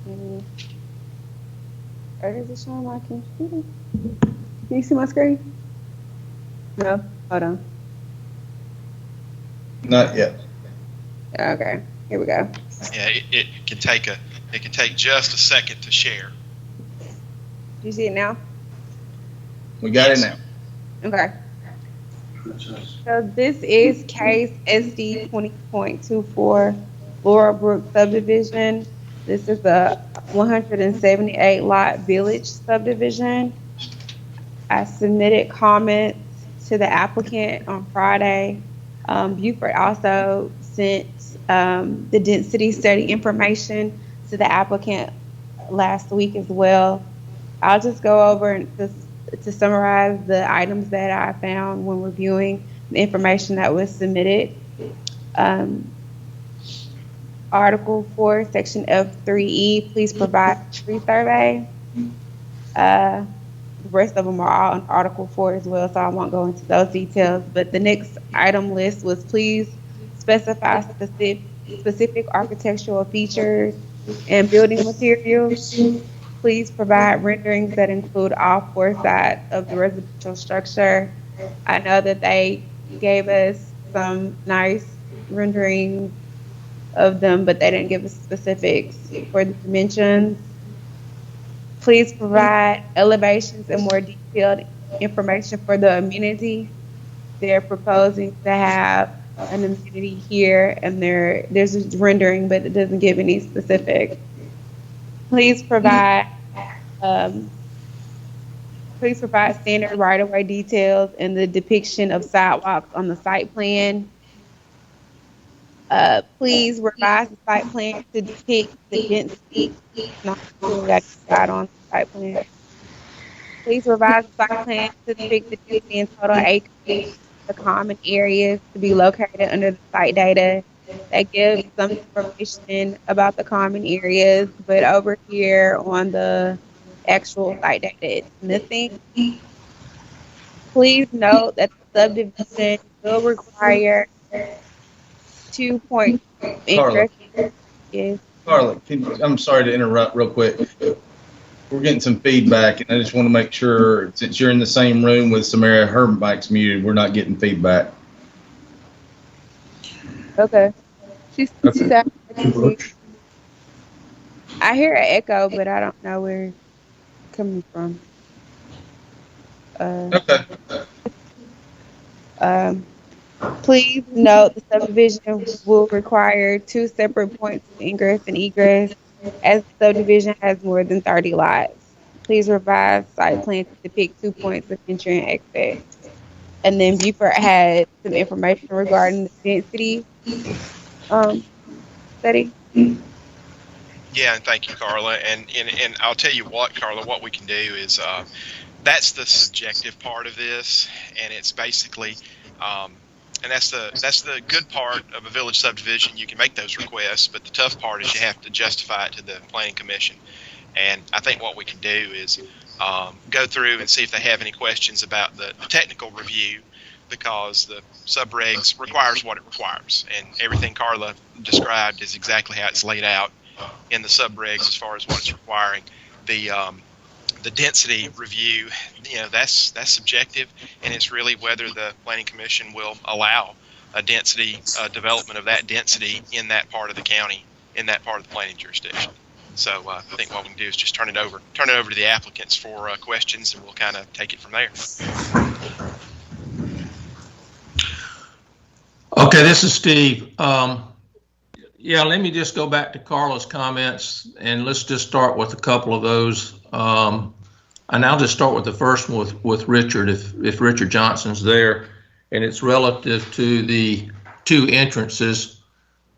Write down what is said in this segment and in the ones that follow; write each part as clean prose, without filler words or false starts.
Mm, or does it show on my computer? Can you see my screen? No. Hold on. Not yet. Okay. Here we go. Yeah, it can take just a second to share. Do you see it now? We got Yes. it now. Okay. So this is case SD 20.24 Laura Brook subdivision. This is a 178 lot village subdivision. I submitted comments to the applicant on Friday. Buford also sent the density study information to the applicant last week as well. I'll just go over and to summarize the items that I found when reviewing the information that was submitted. Um, Article 4, Section F3E, please provide a tree survey. The rest of them are all in Article 4 as well, so I won't go into those details. But the next item list was please specify specific architectural features and building materials. Please provide renderings that include all four sides of the residential structure. I know that they gave us some nice renderings of them, but they didn't give us specifics for the dimensions. Please provide elevations and more detailed information for the amenity. They're proposing to have an amenity here, and there's a rendering, but it doesn't give any specifics. Please provide um, please provide standard right-of-way details and the depiction of sidewalks on the site plan. Please revise the site plan to depict the density, not that on the site plan. Please revise the site plan to depict the density and total acreage, the common areas to be located under the site data. That gives some information about the common areas, but over here on the actual site data, it's missing. Please note that the subdivision will require 2 point Carla, interest. Yes. Carla, I'm sorry to interrupt real quick. We're getting some feedback, and I just want to make sure, since you're in the same room with Samara, her mic's muted, we're not getting feedback. Okay. She Okay. said, I hear an echo, but I don't know where it's coming from. Okay. Please note the subdivision will require 2 separate points of ingress and egress as the subdivision has more than 30 lots. Please revise site plan to depict 2 points of entry and exit. And then Buford had some information regarding the density study. Yeah, and thank you, Carla. And I'll tell you what, Carla, what we can do is that's the subjective part of this, and it's basically and that's the good part of a village subdivision. You can make those requests, but the tough part is you have to justify it to the planning commission. And I think what we can do is go through and see if they have any questions about the technical review, because the subregs requires what it requires, and everything Carla described is exactly how it's laid out in the subregs as far as what it's requiring. The density review, that's subjective, and it's really whether the planning commission will allow a density development of that density in that part of the county, in that part of the planning jurisdiction. So I think what we can do is just turn it over to the applicants for questions, and we'll kind of take it from there. Okay, this is Steve. Yeah, let me just go back to Carla's comments, and let's just start with a couple of those. And I'll just start with the first one with Richard, if Richard Johnson's there, and it's relative to the 2 entrances.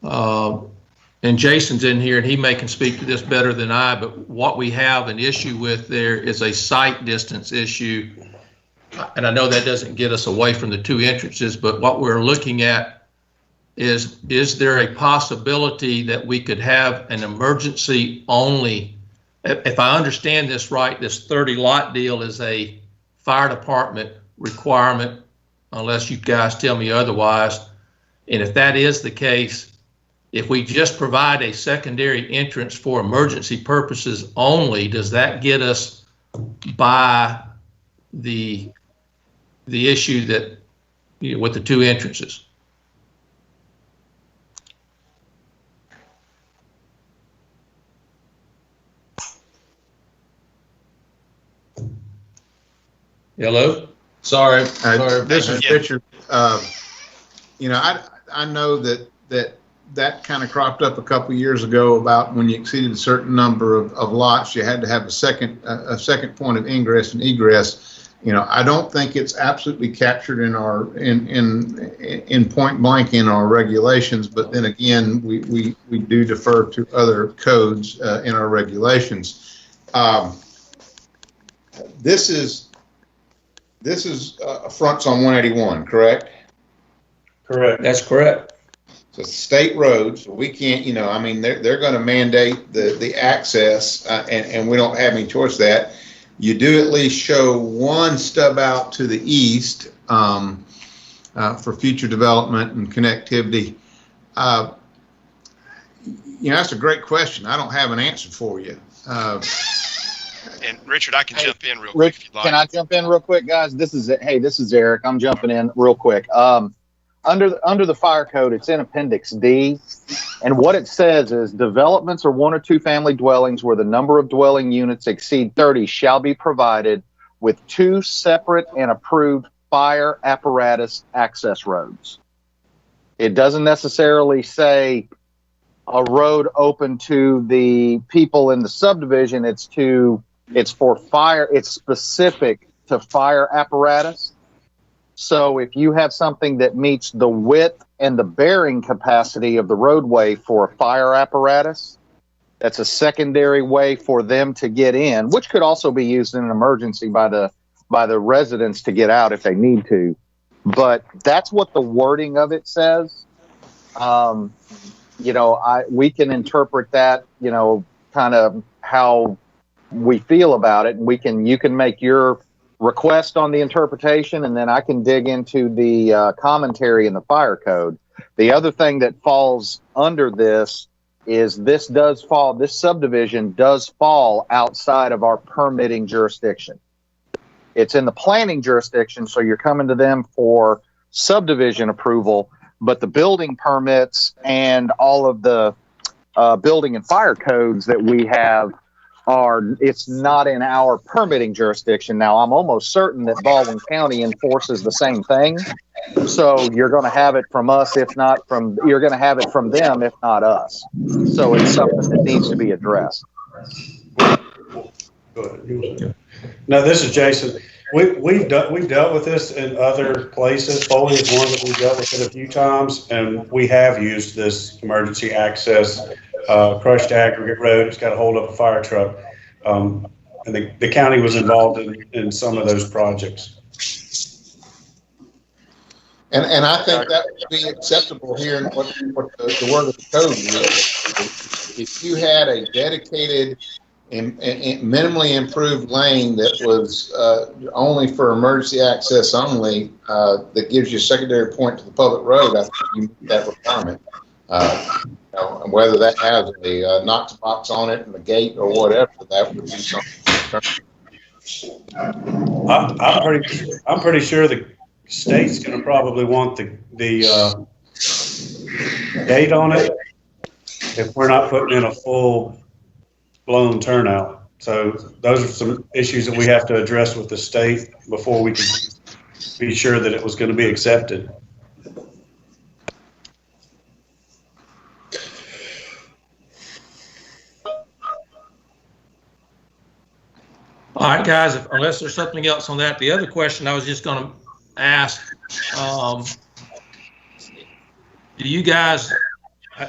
And Jason's in here, and he can speak to this better than I, but what we have an issue with there is a sight distance issue. And I know that doesn't get us away from the 2 entrances, but what we're looking at is there a possibility that we could have an emergency only? If I understand this right, this 30 lot deal is a fire department requirement, unless you guys tell me otherwise. And if that is the case, if we just provide a secondary entrance for emergency purposes only, does that get us by the issue that, with the two entrances? Hello? Sorry. This is Yeah. Richard. I know that kind of cropped up a couple of years ago about when you exceeded a certain number of lots, you had to have a second point of ingress and egress. I don't think it's absolutely captured in our in point blank in our regulations, but then again, we do defer to other codes in our regulations. This is fronts on 181, correct? Correct. That's correct. So state roads, we can't, they're going to mandate the access, and we don't have any choice of that. You do at least show one stub out to the east for future development and connectivity. That's a great question. I don't have an answer for you. And Richard, I can jump in real quick if you'd like. Can I jump in real quick, guys? This is Eric. I'm jumping in real quick. Under the fire code, it's in Appendix D, and what it says is developments or one or two family dwellings where the number of dwelling units exceed 30 shall be provided with two separate and approved fire apparatus access roads. It doesn't necessarily say a road open to the people in the subdivision. It's for fire. It's specific to fire apparatus. So if you have something that meets the width and the bearing capacity of the roadway for a fire apparatus, that's a secondary way for them to get in, which could also be used in an emergency by the residents to get out if they need to. But that's what the wording of it says. We can interpret that, kind of how we feel about it, and you can make your request on the interpretation, and then I can dig into the commentary in the fire code. The other thing that falls under this is this subdivision does fall outside of our permitting jurisdiction. It's in the planning jurisdiction, so you're coming to them for subdivision approval, but the building permits and all of the building and fire codes that we have it's not in our permitting jurisdiction. Now, I'm almost certain that Baldwin County enforces the same thing. So you're going to have it from us, you're going to have it from them, if not us. So it's something that needs to be addressed. Go ahead. No, this is Jason. We've dealt with this in other places. Foley is one that we've dealt with it a few times, and we have used this emergency access crushed aggregate road. It's got to hold up a fire truck. And the county was involved in some of those projects. And I think that would be acceptable here in what the word of the code is. If you had a dedicated and minimally improved lane that was only for emergency access only, that gives you a secondary point to the public road, I think you meet that requirement. And whether that has a Knox box on it and a gate or whatever, that would be something. I'm pretty sure the state's going to probably want the gate on it if we're not putting in a full blown turnout. So those are some issues that we have to address with the state before we can be sure that it was going to be accepted. All right, guys, unless there's something else on that, the other question I was just going to ask, do you guys,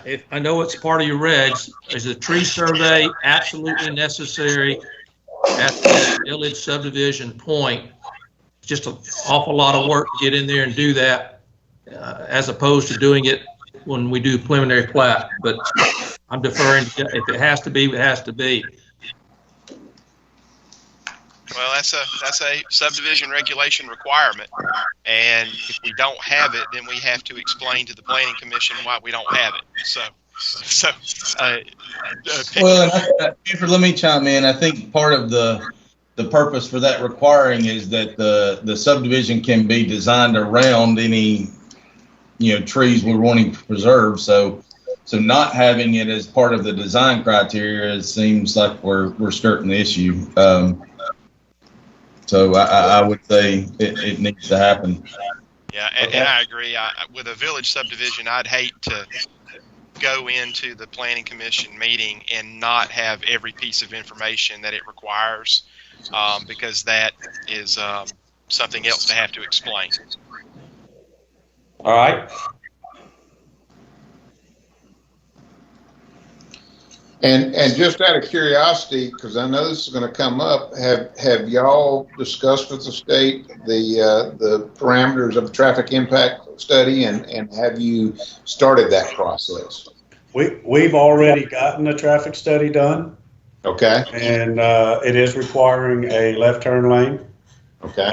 if I know it's part of your regs, is a tree survey absolutely necessary at the village subdivision point? It's just an awful lot of work to get in there and do that, as opposed to doing it when we do preliminary plat. But I'm deferring, if it has to be, it has to be. Well, that's a subdivision regulation requirement, and if we don't have it, then we have to explain to the planning commission why we don't have it. So So, Well, Buford, let me chime in. I think part of the purpose for that requiring is that the subdivision can be designed around any trees we're wanting to preserve. So not having it as part of the design criteria seems like we're skirting the issue. So I would say it needs to happen. yeah, and I agree. With a village subdivision, I'd hate to go into the planning commission meeting and not have every piece of information that it requires, because that is something else to have to explain. All right. And just out of curiosity, because I know this is going to come up, have y'all discussed with the state the parameters of the traffic impact study, and have you started that process? We've already gotten a traffic study done. Okay. And it is requiring a left turn lane. Okay.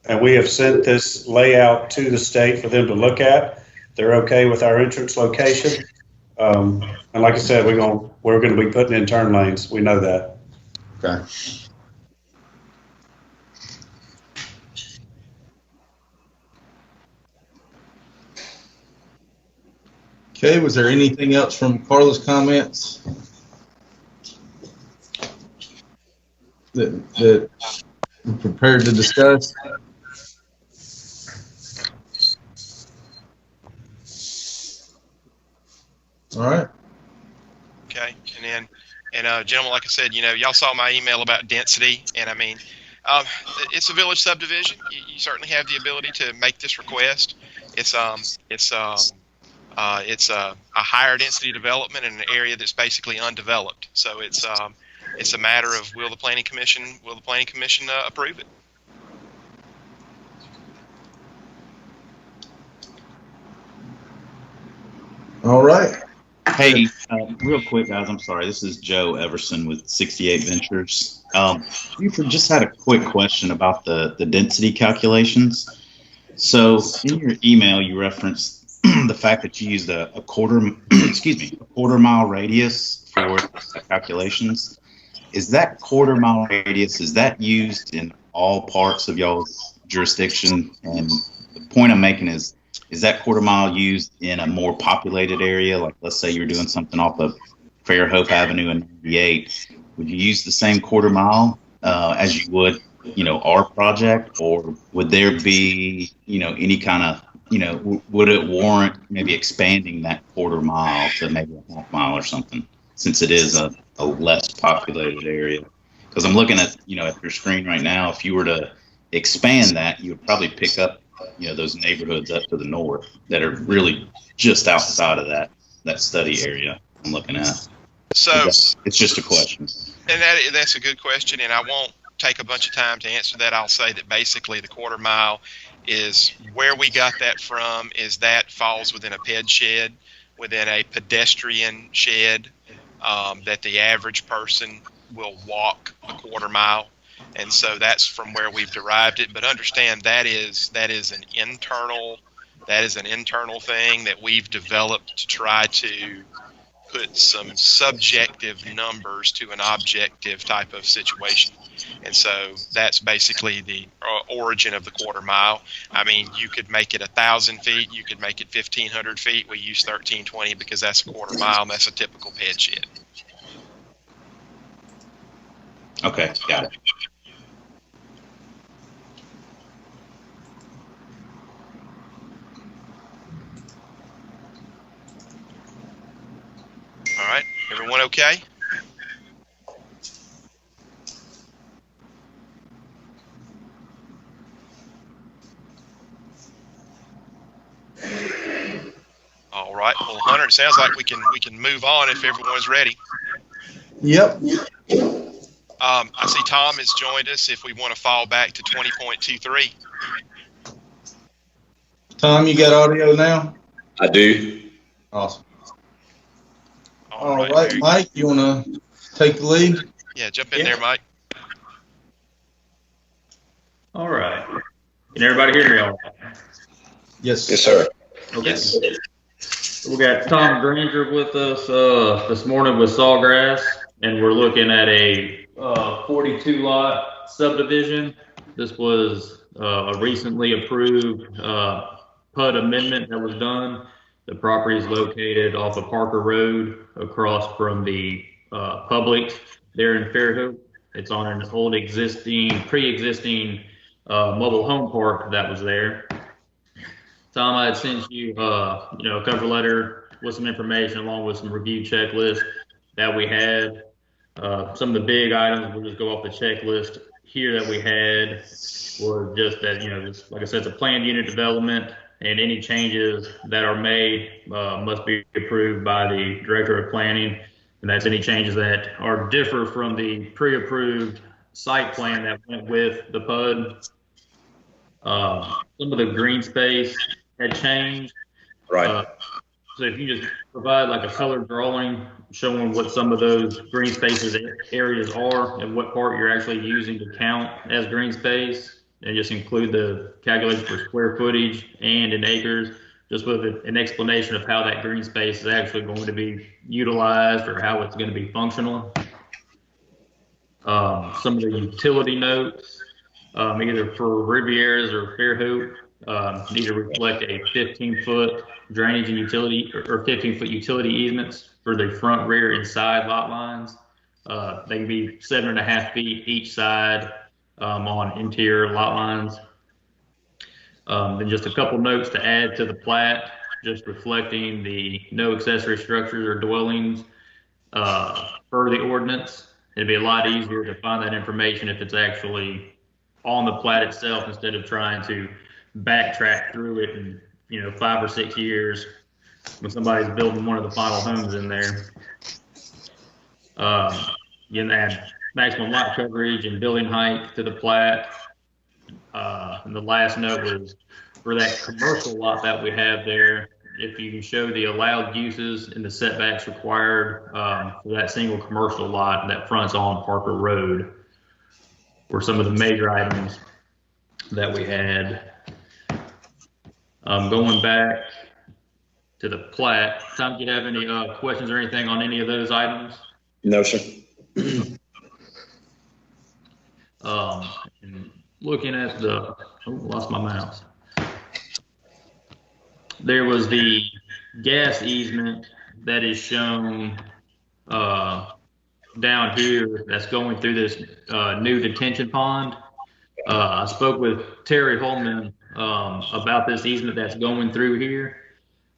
And we have sent this layout to the state for them to look at. They're okay with our entrance location. And like I said, we're going to be putting in turn lanes. We know that. Okay. Okay, was there anything else from Carla's comments that we're prepared to discuss? All right. Okay, and gentlemen, like I said, y'all saw my email about density, and I mean, it's a village subdivision. You certainly have the ability to make this request. It's a higher density development in an area that's basically undeveloped. So it's a matter of will the planning commission approve it? All right. Hey, real quick, guys. I'm sorry. This is Joe Everson with 68 Ventures. Buford, just had a quick question about the density calculations. So in your email, you referenced the fact that you used a quarter mile radius for the calculations. Is that quarter mile radius, is that used in all parts of y'all's jurisdiction? And the point I'm making is that quarter mile used in a more populated area? Like, let's say you're doing something off of Fairhope Avenue and 98. Would you use the same quarter mile as you would, our project? Or would there be, any kind of, would it warrant maybe expanding that quarter mile to maybe a half mile or something, since it is a less populated area? Because I'm looking at, at your screen right now, if you were to expand that, you would probably pick up those neighborhoods up to the north that are really just outside of that study area I'm looking at. So it's just a question. And that's a good question, and I won't take a bunch of time to answer that. I'll say that basically the quarter mile is where we got that from, is that falls within a ped shed, within a pedestrian shed, that the average person will walk a quarter mile. And so that's from where we've derived it. But understand that is an internal thing that we've developed to try to put some subjective numbers to an objective type of situation. And so that's basically the origin of the quarter mile. I mean, you could make it 1,000 feet, you could make it 1,500 feet. We use 1320 because that's a quarter mile, and that's a typical ped shed. Okay, got it. All right, everyone okay? All right. Well, Hunter, it sounds like we can move on if everyone's ready. Yep. I see Tom has joined us. If we want to fall back to 20.23. Tom, you got audio now? I do. Awesome. All right, Mike, you want to take the lead? Yeah, jump in there, Mike. All right. Can everybody hear me all right? Yes. Yes, sir. Okay. Yes. We got Tom Granger with us this morning with Sawgrass, and we're looking at a 42 lot subdivision. This was a recently approved PUD amendment that was done. The property is located off of Parker Road across from the Publix there in Fairhope. It's on an old pre-existing mobile home park that was there. Tom, I had sent you, a cover letter with some information along with some review checklists that we had. Some of the big items, we'll just go off the checklist here that we had was just that, just, like I said, it's a planned unit development, and any changes that are made must be approved by the Director of Planning, and that's any changes that differ from the pre-approved site plan that went with the PUD. Some of the green space had changed. Right. So if you just provide like a color drawing showing what some of those green spaces areas are and what part you're actually using to count as green space, and just include the calculation for square footage and in acres, just with an explanation of how that green space is actually going to be utilized or how it's going to be functional. Some of the utility notes, either for Rivieras or Fairhope, need to reflect a 15-foot drainage and utility or 15-foot utility easements for the front, rear, and side lot lines. They can be 7.5 feet each side on interior lot lines. Then just a couple notes to add to the plat, just reflecting the no accessory structures or dwellings per the ordinance. It'd be a lot easier to find that information if it's actually on the plat itself instead of trying to backtrack through it in 5 or 6 years when somebody's building one of the final homes in there. You can add maximum lot coverage and building height to the plat. And the last note was for that commercial lot that we have there, if you can show the allowed uses and the setbacks required for that single commercial lot that fronts on Parker Road, were some of the major items that we had. Going back to the plat, Tom, do you have any questions or anything on any of those items? No, sir. And looking at lost my mouse. There was the gas easement that is shown down here that's going through this new detention pond. I spoke with Terry Holman about this easement that's going through here.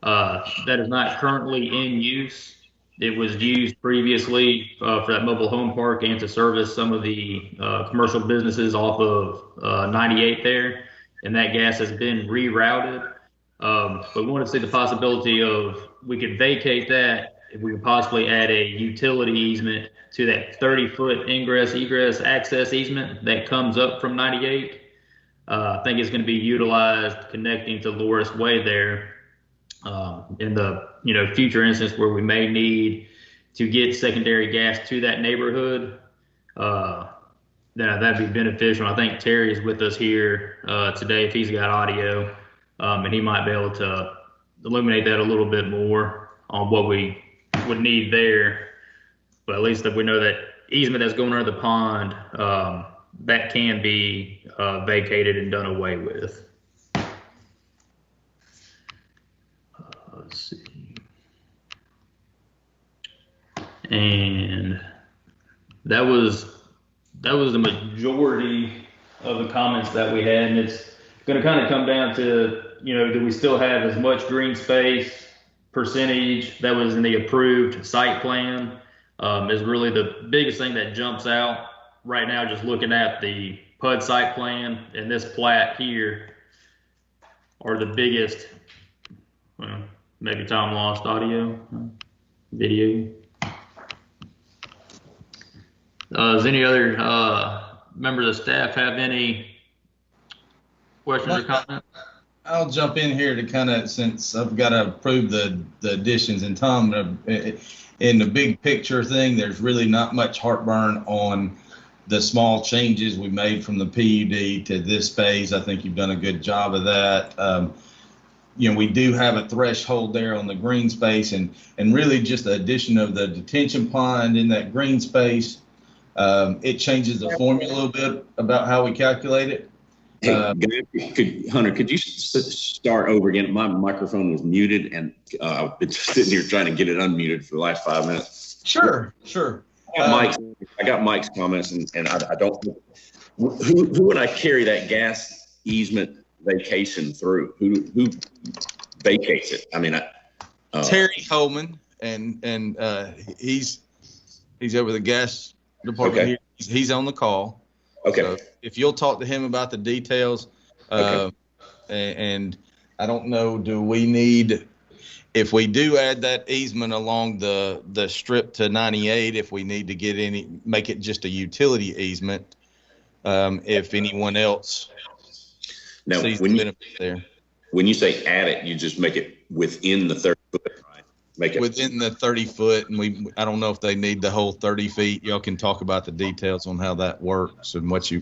That is not currently in use. It was used previously for that mobile home park and to service some of the commercial businesses off of 98 there, and that gas has been rerouted. But we want to see the possibility of we could vacate that if we could possibly add a utility easement to that 30-foot ingress egress access easement that comes up from 98. I think it's going to be utilized connecting to Loris Way there in the future instance where we may need to get secondary gas to that neighborhood. That'd be beneficial. I think Terry is with us here today if he's got audio, and he might be able to illuminate that a little bit more on what we would need there. But at least that we know that easement that's going under the pond, that can be vacated and done away with. Let's see. And that was the majority of the comments that we had, and it's going to kind of come down to, do we still have as much green space percentage that was in the approved site plan is really the biggest thing that jumps out right now, just looking at the PUD site plan and this plat here are the biggest. Well, maybe Tom lost audio, video. Does any other members of staff have any questions or comments? I'll jump in here to kind of, since I've got to approve the additions, and Tom, in the big picture thing, there's really not much heartburn on the small changes we made from the PUD to this phase. I think you've done a good job of that. we do have a threshold there on the green space, and really just the addition of the detention pond in that green space, it changes the formula a little bit about how we calculate it. Hey, Hunter, could you start over again? My microphone was muted, and I've been sitting here trying to get it unmuted for the last 5 minutes. Sure. I got Mike's comments, and I don't. Who would I carry that gas easement vacation through? Who vacates it? I mean, Terry Holman, and he's over the gas department here. He's on the call. Okay. So if you'll talk to him about the details, Okay. and I don't know, do we need, if we do add that easement along the strip to 98, if we need to make it just a utility easement, if anyone else Now, sees the benefit there. When you say add it, you just make it within the 30 foot, right? Make it Within the 30 foot, and I don't know if they need the whole 30 feet. Y'all can talk about the details on how that works and what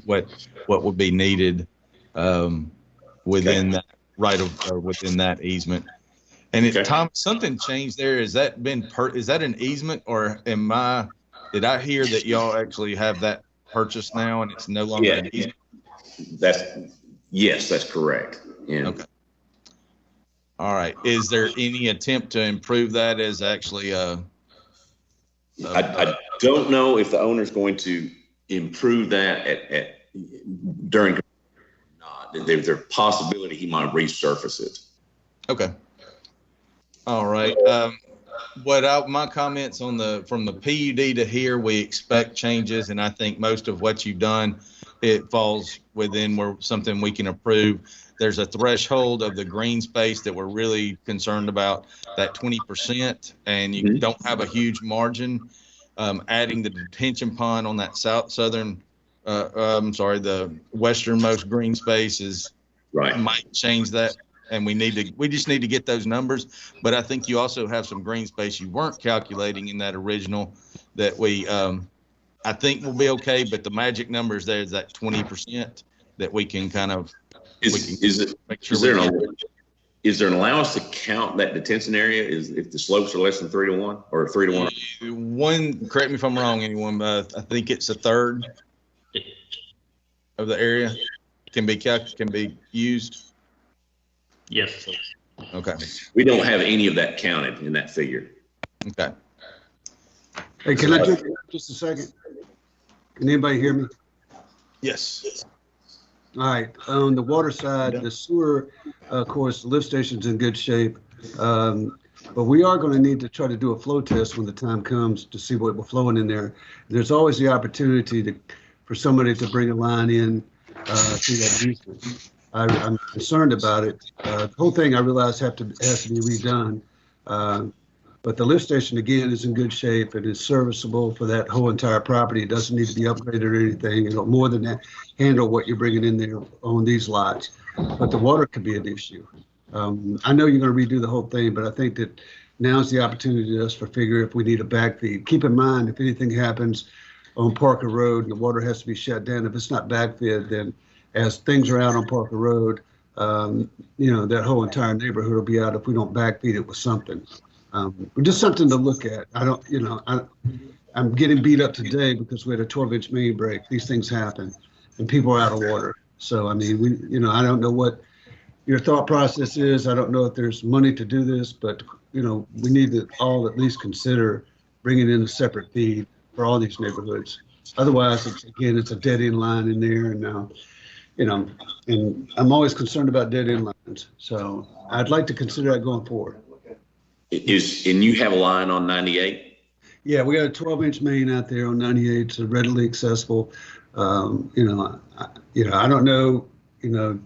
would be needed within that within that easement. And if Tom, something changed there, is that an easement, or did I hear that y'all actually have that purchased now and it's no longer an easement? Yes, that's correct. Yeah. Okay. All right. Is there any attempt to improve that as actually I don't know if the owner's going to improve that during or not. There's a possibility he might resurface it. Okay. All right. My comments from the PUD to here, we expect changes, and I think most of what you've done, it falls within something we can approve. There's a threshold of the green space that we're really concerned about, that 20%, and you don't have a huge margin. Adding the detention pond on that the westernmost green space might change that, and we just need to get those numbers. But I think you also have some green space you weren't calculating in that original that we I think will be okay. But the magic number is there is that 20% that we can kind of. Is there an allowance to count that detention area if the slopes are less than 3 to 1 or 3 to 1? One, correct me if I'm wrong, anyone, but I think it's a third of the area can be used. Yes. Okay. We don't have any of that counted in that figure. Okay. Hey, can I just a second? Can anybody hear me? Yes. All right, on the water side, the sewer, of course, the lift station's in good shape. But we are going to need to try to do a flow test when the time comes to see what we're flowing in there. There's always the opportunity for somebody to bring a line in through that easement. I'm concerned about it. The whole thing I realize has to be redone. But the lift station, again, is in good shape. It is serviceable for that whole entire property. It doesn't need to be upgraded or anything. It'll more than that handle what you're bringing in there on these lots. But the water could be an issue. I know you're going to redo the whole thing, but I think that now's the opportunity to us for figure if we need a backfeed. Keep in mind, if anything happens on Parker Road and the water has to be shut down, if it's not backfed, then as things are out on Parker Road, that whole entire neighborhood will be out if we don't backfeed it with something. Just something to look at. I'm getting beat up today because we had a 12-inch main break. These things happen, and people are out of water. So, I mean, I don't know what your thought process is. I don't know if there's money to do this, but, we need to all at least consider bringing in a separate feed for all these neighborhoods. Otherwise, it's a dead-end line in there, and and I'm always concerned about dead-end lines. So I'd like to consider that going forward. And you have a line on 98? Yeah, we got a 12-inch main out there on 98. It's readily accessible. I don't know.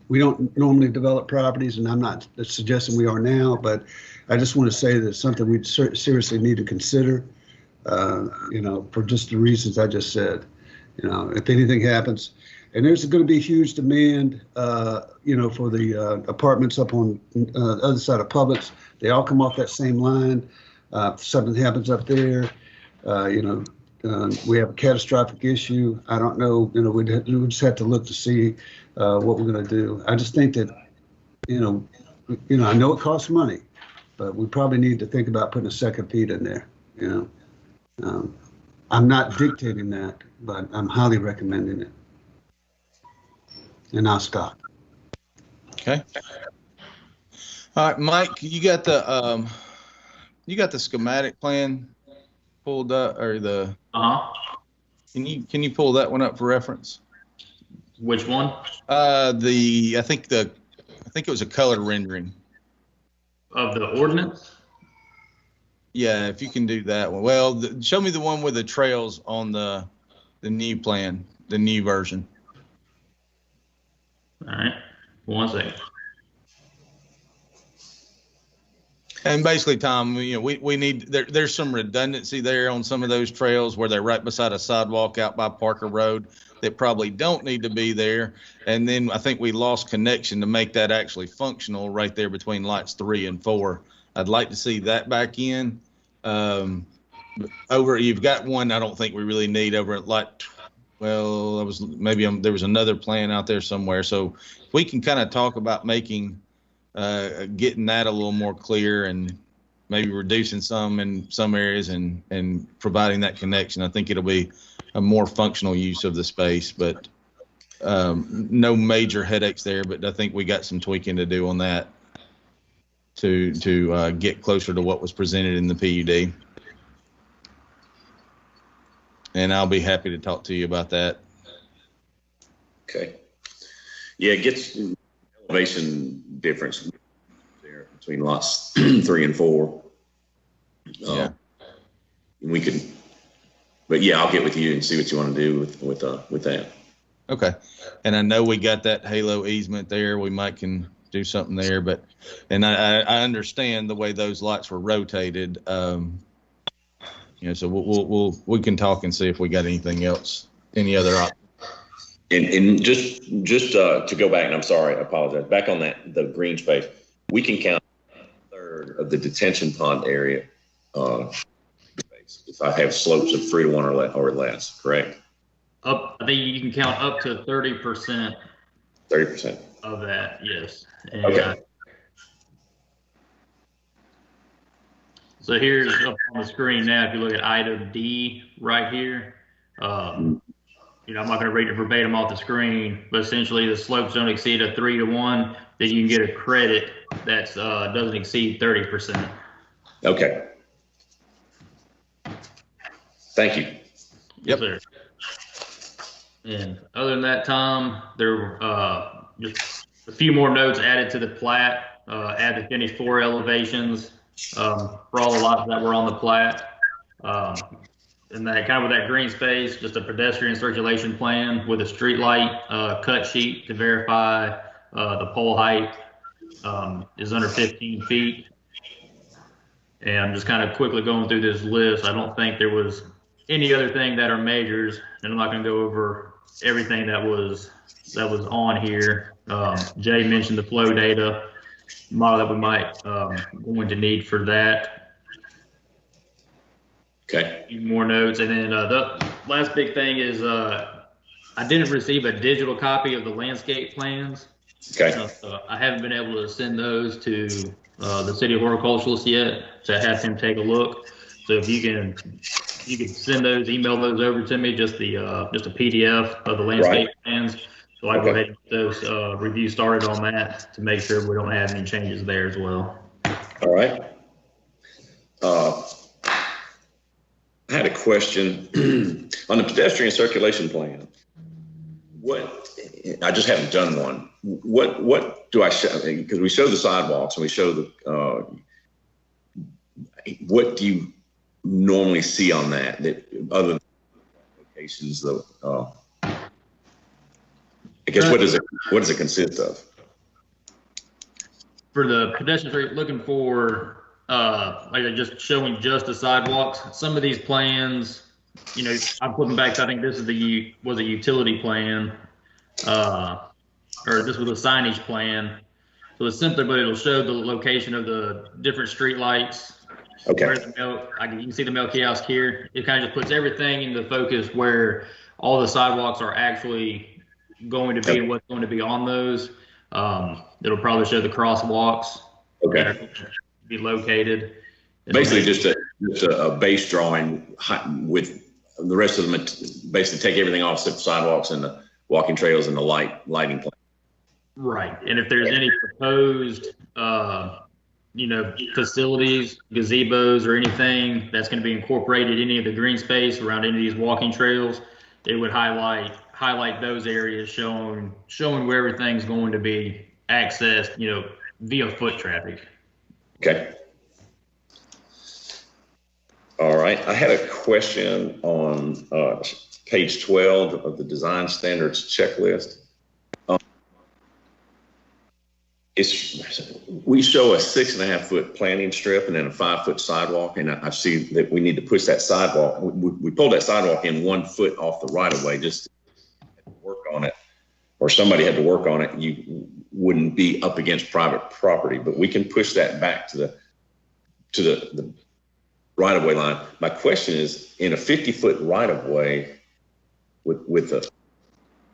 We don't normally develop properties, and I'm not suggesting we are now, but I just want to say that it's something we seriously need to consider. For just the reasons I just said. If anything happens, and there's going to be huge demand, for the apartments up on the other side of Publix. They all come off that same line. If something happens up there, we have a catastrophic issue. I don't know. We just have to look to see what we're going to do. I just think that, I know it costs money, but we probably need to think about putting a second peat in there, I'm not dictating that, but I'm highly recommending it. And I'll stop. Okay. All right, Mike, you got the schematic plan pulled up, or the? Can you pull that one up for reference? Which one? I think it was a color rendering Of the ordinance? Yeah, if you can do that one. Well, show me the one with the trails on the new plan, the new version. All right. 1 second. And basically, Tom, we need there's some redundancy there on some of those trails where they're right beside a sidewalk out by Parker Road that probably don't need to be there. And then I think we lost connection to make that actually functional right there between lights 3 and 4. I'd like to see that back in. You've got one I don't think we really need over at there was another plan out there somewhere. So if we can kind of talk about making getting that a little more clear and maybe reducing some in some areas and providing that connection, I think it'll be a more functional use of the space, but no major headaches there. But I think we got some tweaking to do on that to get closer to what was presented in the PUD. And I'll be happy to talk to you about that. Okay. Yeah, it gets elevation difference there between lots 3 and 4. Yeah. We could, but yeah, I'll get with you and see what you want to do with that. Okay. And I know we got that halo easement there. We might can do something there, and I understand the way those lights were rotated. So we can talk and see if we got anything else, any other options. And just to go back, and I'm sorry, I apologize. Back on the green space, we can count a third of the detention pond area space if I have slopes of 3 to 1 or less. Correct? I think you can count up to 30%. 30% of that, yes. And, okay. So here's up on the screen now. If you look at item D right here, I'm not going to read it verbatim off the screen, but essentially the slopes don't exceed a 3 to 1, then you can get a credit that doesn't exceed 30%. Okay. Thank you. Yep. Yes, sir. And other than that, Tom, there were just a few more notes added to the plat. Add the finished floor elevations for all the lots that were on the plat. And that kind of with that green space, just a pedestrian circulation plan with a street light cut sheet to verify the pole height is under 15 feet. And I'm just kind of quickly going through this list. I don't think there was any other thing that are majors, and I'm not going to go over everything that was on here. Jay mentioned the flow data model that we might going to need for that. Okay. A few more notes, and then the last big thing is I didn't receive a digital copy of the landscape plans. Okay. I haven't been able to send those to the city horticulturalist yet to have him take a look. So if you can send those, email those over to me, just a PDF of the landscape plans. So I go ahead and get those reviews started on that to make sure we don't have any changes there as well. All right. I had a question on the pedestrian circulation plan. I just haven't done one. What do I show? Because we show the sidewalks and we show the. What do you normally see on that other than locations? Though, I guess what does it consist of? For the pedestrian, looking for just showing just the sidewalks. Some of these plans, I'm flipping back. I think this is was a utility plan, or this was a signage plan. So it's simpler, but it'll show the location of the different street lights. Okay. Where you can see the mail kiosk here. It kind of just puts everything into focus where all the sidewalks are actually going to be and what's going to be on those. It'll probably show the crosswalks that Okay. are going to be located. Basically, just a base drawing with the rest of them. Basically, take everything off except sidewalks and the walking trails and the lighting plan. Right. And if there's any proposed, facilities, gazebos, or anything that's going to be incorporated in any of the green space around any of these walking trails, it would highlight those areas, showing where everything's going to be accessed, via foot traffic. Okay. All right. I had a question on page 12 of the design standards checklist. We show a 6.5 foot planting strip and then a 5 foot sidewalk, and I see that we need to push that sidewalk. We pulled that sidewalk in 1 foot off the right of way just to work on it, or somebody had to work on it. You wouldn't be up against private property, but we can push that back to the right of way line. My question is, in a 50 foot right of way with a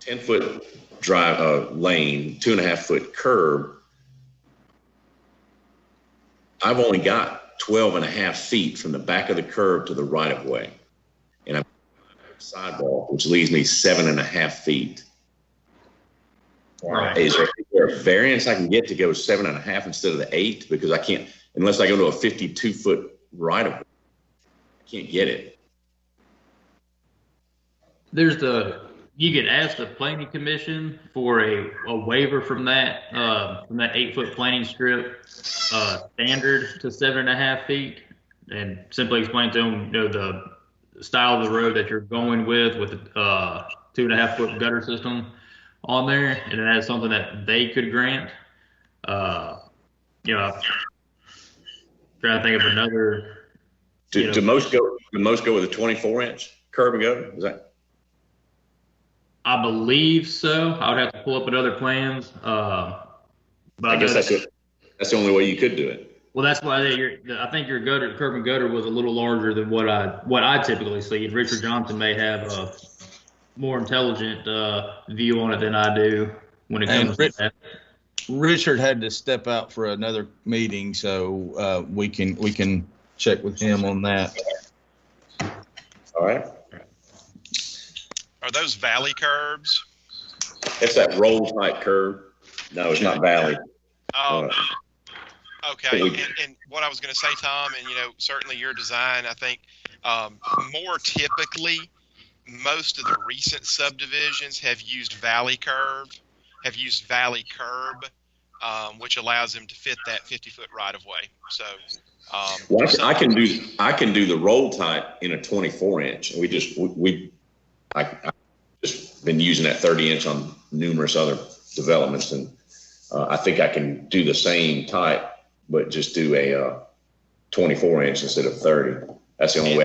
10 foot drive lane, 2.5 foot curb, I've only got 12.5 feet from the back of the curb to the right of way, and I'm sidewalk, which leaves me 7.5 feet. Right. Is there a variance I can get to go 7.5 instead of the 8? Because I can't, unless I go to a 52 foot right of way, I can't get it. You could ask the planning commission for a waiver from that 8 foot planting strip standard to 7.5 feet, and simply explain to them, the style of the road that you're going with the 2.5 foot gutter system on there, and that's something that they could grant. Trying to think of another. Do most go with a 24 inch curb and gutter? Is that? I believe so. I would have to pull up another plans. But I guess that's the only way you could do it. Well, that's why I think your curb and gutter was a little larger than what I typically see. And Richard Johnson may have a more intelligent view on it than I do when it comes to that. Richard had to step out for another meeting, so we can check with him on that. All right. Are those valley curbs? It's that roll type curb. No, it's not valley. Okay. And what I was going to say, Tom, and certainly your design, I think more typically, most of the recent subdivisions have used valley curb, which allows them to fit that 50 foot right of way. So, I can do the roll type in a 24 inch. I've just been using that 30 inch on numerous other developments, and I think I can do the same type, but just do a 24 inch instead of 30. That's the only way.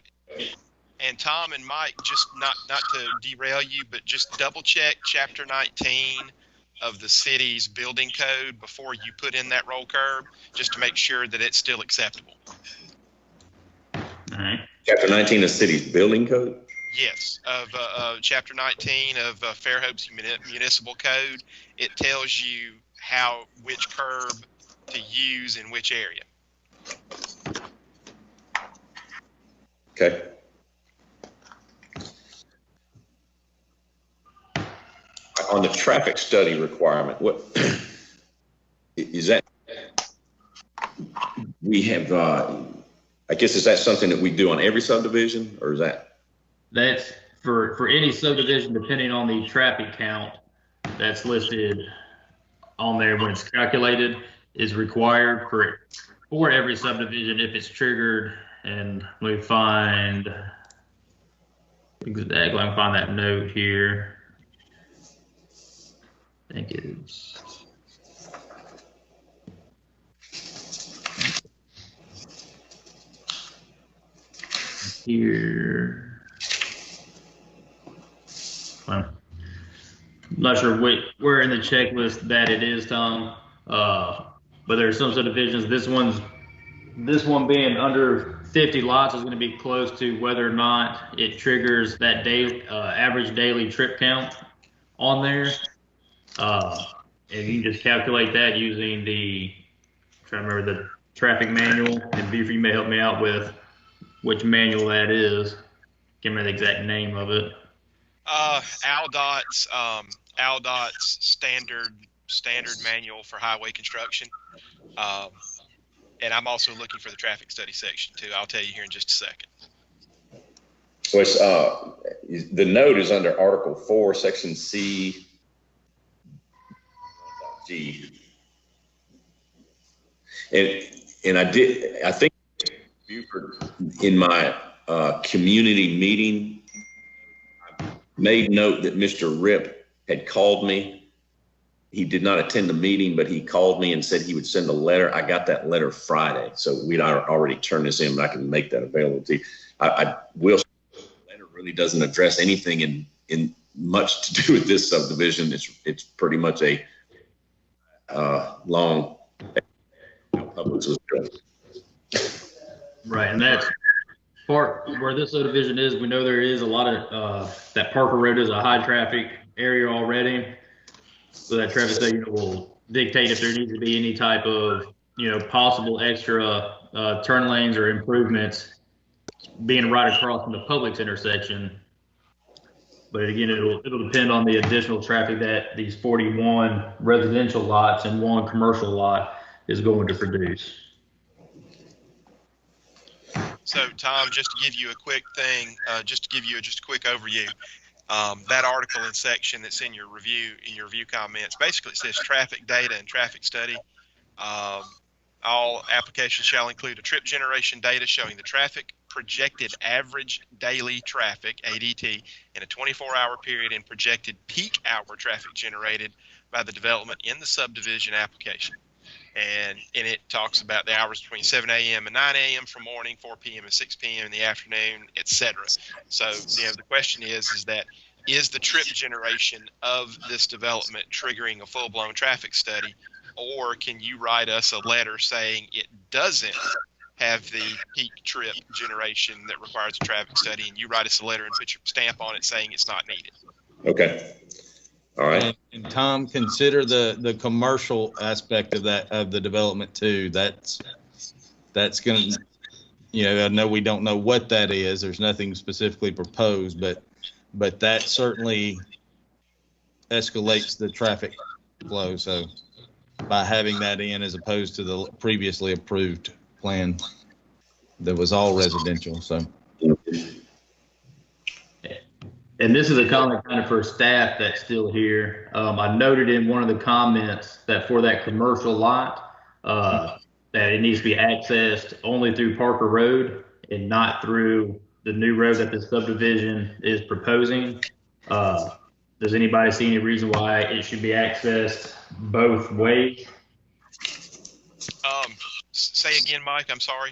And Tom and Mike, just not to derail you, but just double check chapter 19 of the city's building code before you put in that roll curb, just to make sure that it's still acceptable. All right. Chapter 19 of city's building code? Yes, of chapter 19 of Fairhope's municipal code. It tells you which curb to use in which area. Okay. On the traffic study requirement, what is that? We have, I guess, is that something that we do on every subdivision, or is that? That's for any subdivision, depending on the traffic count that's listed on there when it's calculated, is required for every subdivision if it's triggered. And we find exactly, I can find that note here. I think it's here. Well, I'm not sure where in the checklist that it is, Tom. But there are some subdivisions. This one being under 50 lots is going to be close to whether or not it triggers that average daily trip count on there. And you can just calculate that using trying to remember the traffic manual, and Beaver, you may help me out with which manual that is. Can't remember the exact name of it. AlDOT's standard manual for highway construction. And I'm also looking for the traffic study section too. I'll tell you here in just a second. So it's, the note is under Article 4, Section C, G. And I think Buford, in my community meeting, I made note that Mr. Rip had called me. He did not attend the meeting, but he called me and said he would send a letter. I got that letter Friday, so we'd already turned this in, but I can make that available to you. I will. The letter really doesn't address anything in much to do with this subdivision. It's pretty much a long public. Right, and that's part where this subdivision is. We know there is a lot of that Parker Road is a high traffic area already. So that traffic study will dictate if there needs to be any type of, possible extra turn lanes or improvements being right across from the Publix intersection. But again, it'll depend on the additional traffic that these 41 residential lots and 1 commercial lot is going to produce. So, Tom, just to give you a quick thing, just to give you just a quick overview, that article and section that's in your review comments basically says traffic data and traffic study. All applications shall include a trip generation data showing the traffic projected average daily traffic ADT in a 24-hour period and projected peak hour traffic generated by the development in the subdivision application. And it talks about the hours between 7 a.m. and 9 a.m. for morning, 4 p.m. and 6 p.m. in the afternoon, etc. So, the question is the trip generation of this development triggering a full-blown traffic study, or can you write us a letter saying it doesn't have the peak trip generation that requires a traffic study, and you write us a letter and put your stamp on it saying it's not needed? Okay. All right. And Tom, consider the commercial aspect of the development too. That's going to, I know we don't know what that is. There's nothing specifically proposed, but that certainly escalates the traffic flow. So by having that in as opposed to the previously approved plan that was all residential. So. And this is a comment kind of for staff that's still here. I noted in one of the comments that for that commercial lot, that it needs to be accessed only through Parker Road and not through the new road that the subdivision is proposing. Does anybody see any reason why it should be accessed both ways? Say again, Mike, I'm sorry.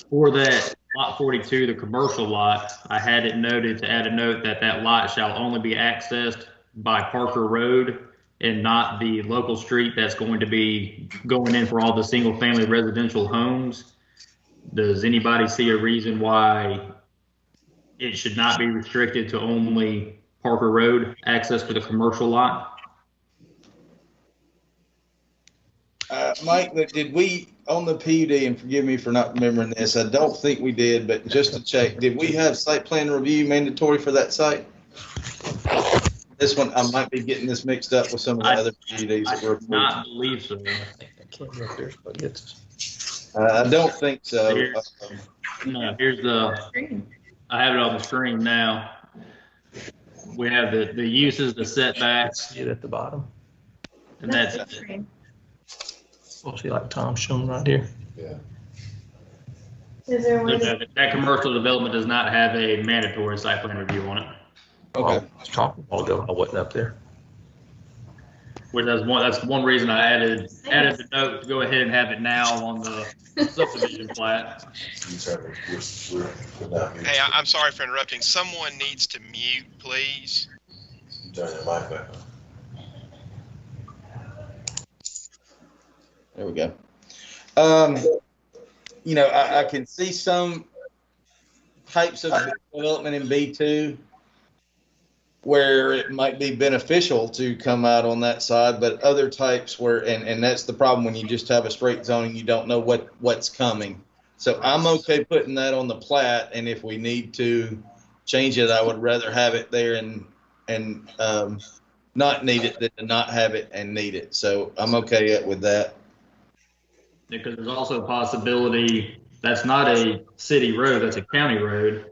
For that lot 42, the commercial lot, I had it noted to add a note that lot shall only be accessed by Parker Road and not the local street that's going to be going in for all the single family residential homes. Does anybody see a reason why it should not be restricted to only Parker Road access for the commercial lot? Mike, did we on the PUD, and forgive me for not remembering this, I don't think we did, but just to check, did we have site plan review mandatory for that site? This one, I might be getting this mixed up with some of the other PUDs that were approved. Not believe so. I don't think so. No, here's I have it on the screen now. We have the uses, the setbacks. See it at the bottom. And that's it. We'll see, like Tom's showing right here. Yeah. Is there one? That commercial development does not have a mandatory site plan review on it. Okay. I'll go. I wasn't up there. Which that's one reason I added the note to go ahead and have it now on the subdivision plat. Hey, I'm sorry for interrupting. Someone needs to mute, please. Turn your mic back on. There we go. I can see some types of development in B2 where it might be beneficial to come out on that side, but other types where, and that's the problem when you just have a straight zoning, you don't know what's coming. So I'm okay putting that on the plat, and if we need to change it, I would rather have it there and not need it than to not have it and need it. So I'm okay with that. Because there's also a possibility that's not a city road, that's a county road.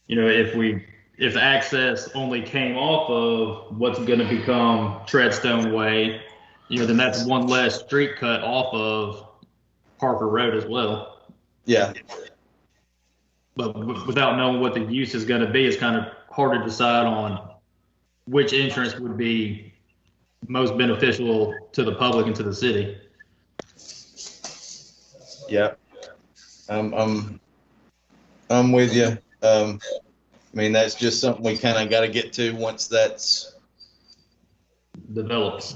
You know, if the access only came off of what's going to become Treadstone Way, you know, then that's one less street cut off of Parker Road as well. Yeah. But without knowing what the use is going to be, it's kind of hard to decide on which entrance would be most beneficial to the public and to the city. Yeah. I'm with you. I mean, that's just something we kind of got to get to once that's developed.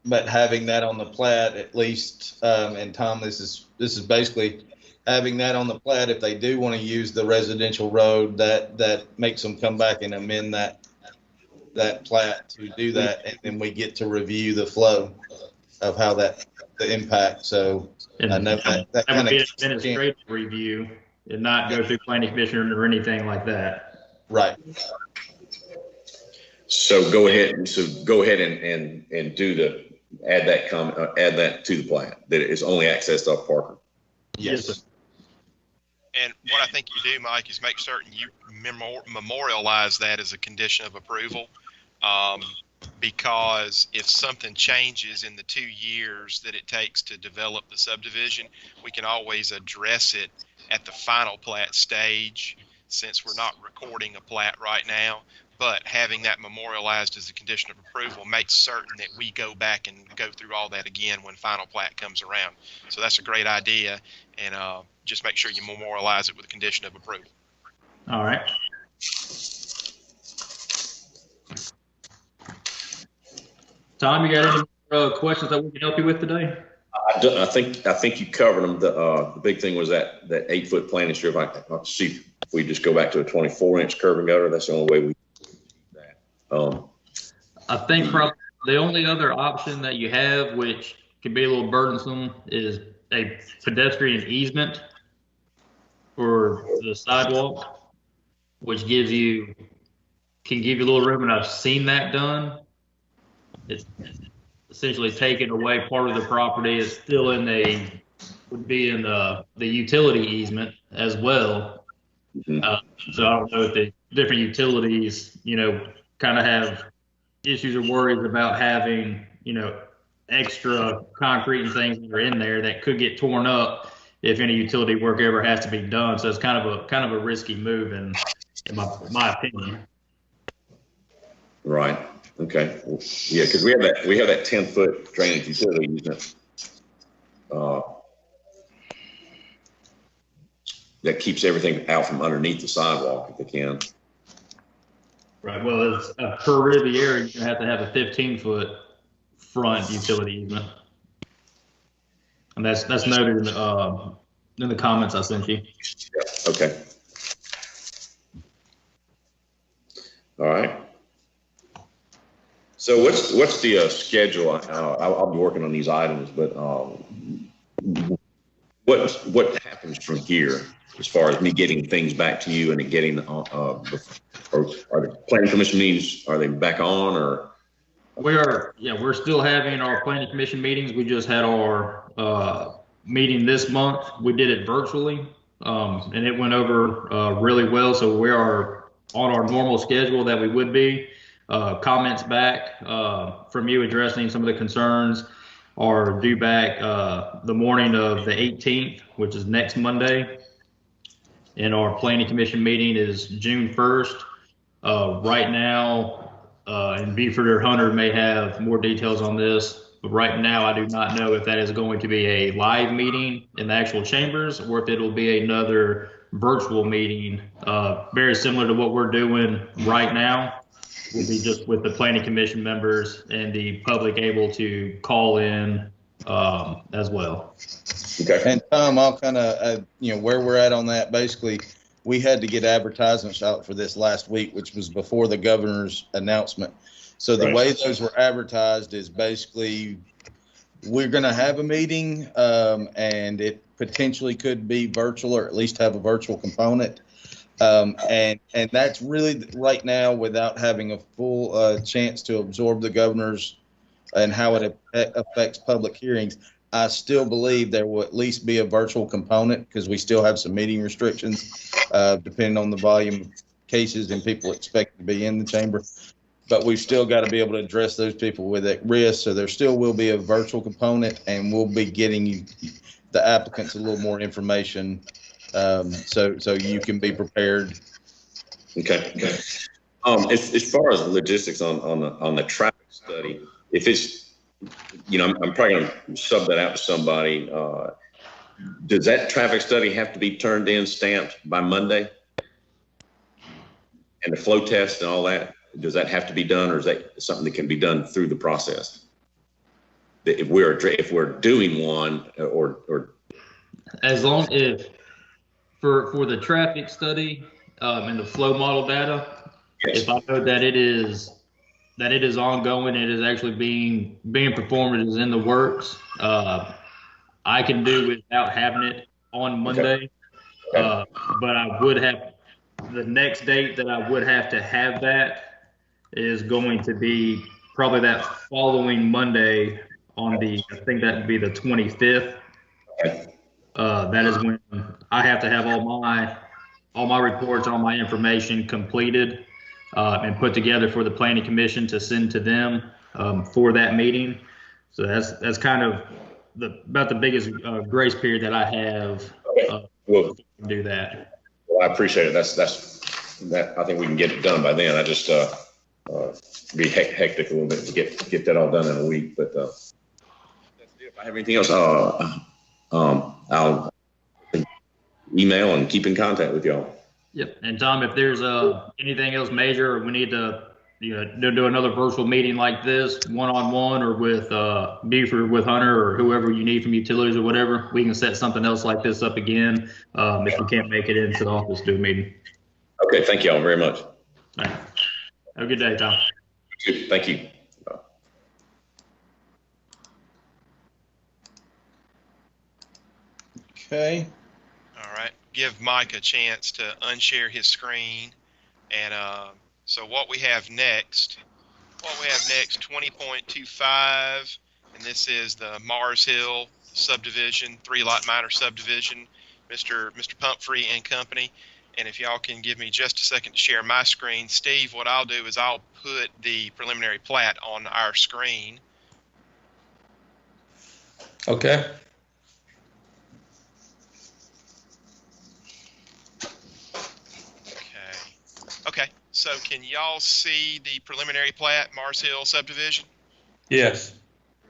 But having that on the plat, at least, and Tom, this is basically having that on the plat. If they do want to use the residential road, that makes them come back and amend that plat to do that, and then we get to review the flow of how the impact. So and I know that would be an administrative review and not go through planning commission or anything like that. Right. So go ahead and add that to the plan that it's only accessed off Parker. Yes. And what I think you do, Mike, is make certain you memorialize that as a condition of approval. Because if something changes in the 2 years that it takes to develop the subdivision, we can always address it at the final plat stage, since we're not recording a plat right now. But having that memorialized as a condition of approval makes certain that we go back and go through all that again when final plat comes around. So that's a great idea, and just make sure you memorialize it with a condition of approval. All right. Tom, you got any questions that we can help you with today? I think you covered them. The big thing was that 8-foot planting strip. I'll see if we just go back to a 24-inch curb and gutter. That's the only way we do that. I think probably the only other option that you have, which can be a little burdensome, is a pedestrian easement for the sidewalk, which can give you a little room, and I've seen that done. It's essentially taking away part of the property. It's still would be in the utility easement as well. So I don't know if the different utilities, kind of have issues or worries about having, extra concrete and things that are in there that could get torn up if any utility work ever has to be done. So it's kind of a risky move in my opinion. Right. Okay. Yeah, because we have that 10-foot drainage utility easement that keeps everything out from underneath the sidewalk if they can. Right. Well, it's per Riviera, you have to have a 15-foot front utility easement, and that's noted in the comments I sent you. Yeah. Okay. All right. So what's the schedule? I'll be working on these items, but what happens from here as far as me getting things back to you and getting or are the planning commission meetings, are they back on, or? We're still having our planning commission meetings. We just had our meeting this month. We did it virtually, and it went over really well. So we are on our normal schedule that we would be. Comments back from you addressing some of the concerns are due back the morning of the 18th, which is next Monday. And our planning commission meeting is June 1st. Right now, and Beeford or Hunter may have more details on this, but right now I do not know if that is going to be a live meeting in the actual chambers or if it'll be another virtual meeting, very similar to what we're doing right now. Will be just with the planning commission members and the public able to call in as well. Okay. And Tom, I'll kind of, where we're at on that, basically, we had to get advertisements out for this last week, which was before the governor's announcement. So the way those were advertised is basically we're going to have a meeting, and it potentially could be virtual or at least have a virtual component. And that's really right now without having a full chance to absorb the governor's and how it affects public hearings. I still believe there will at least be a virtual component because we still have some meeting restrictions, depending on the volume of cases and people expect to be in the chamber. But we've still got to be able to address those people with at risk. So there still will be a virtual component, and we'll be getting the applicants a little more information, so you can be prepared. Okay. As far as logistics on the traffic study, if it's, I'm probably going to sub that out to somebody. Does that traffic study have to be turned in, stamped by Monday? And the flow test and all that, does that have to be done, or is that something that can be done through the process? If we're doing one, or as long as for the traffic study and the flow model data, yes. if I know that it is ongoing, it is actually being performed, it is in the works, I can do without having it on Monday. Okay. But I would have the next date that I would have to have that is going to be probably that following Monday I think that would be the 25th. That is when I have to have all my reports, all my information completed and put together for the planning commission to send to them for that meeting. So that's kind of about the biggest grace period that I have to do that. Well, I appreciate it. That's that. I think we can get it done by then. I just be hectic a little bit to get that all done in a week. But that's it. If I have anything else, I'll email and keep in contact with y'all. Yep. And Tom, if there's anything else major, or we need to do another virtual meeting like this, one-on-one, or with Buford, with Hunter, or whoever you need from utilities or whatever, we can set something else like this up again if we can't make it into the office to a meeting. Okay. Thank y'all very much. All right. Have a good day, Tom. Thank you. Okay. All right. Give Mike a chance to unshare his screen. And so what we have next, 20.25, and this is the Mars Hill subdivision, 3-lot minor subdivision, Mr. Pumphrey and Company. And if y'all can give me just a second to share my screen, Steve, what I'll do is I'll put the preliminary plat on our screen. Okay. Okay, so can y'all see the preliminary plat, Mars Hill subdivision? Yes.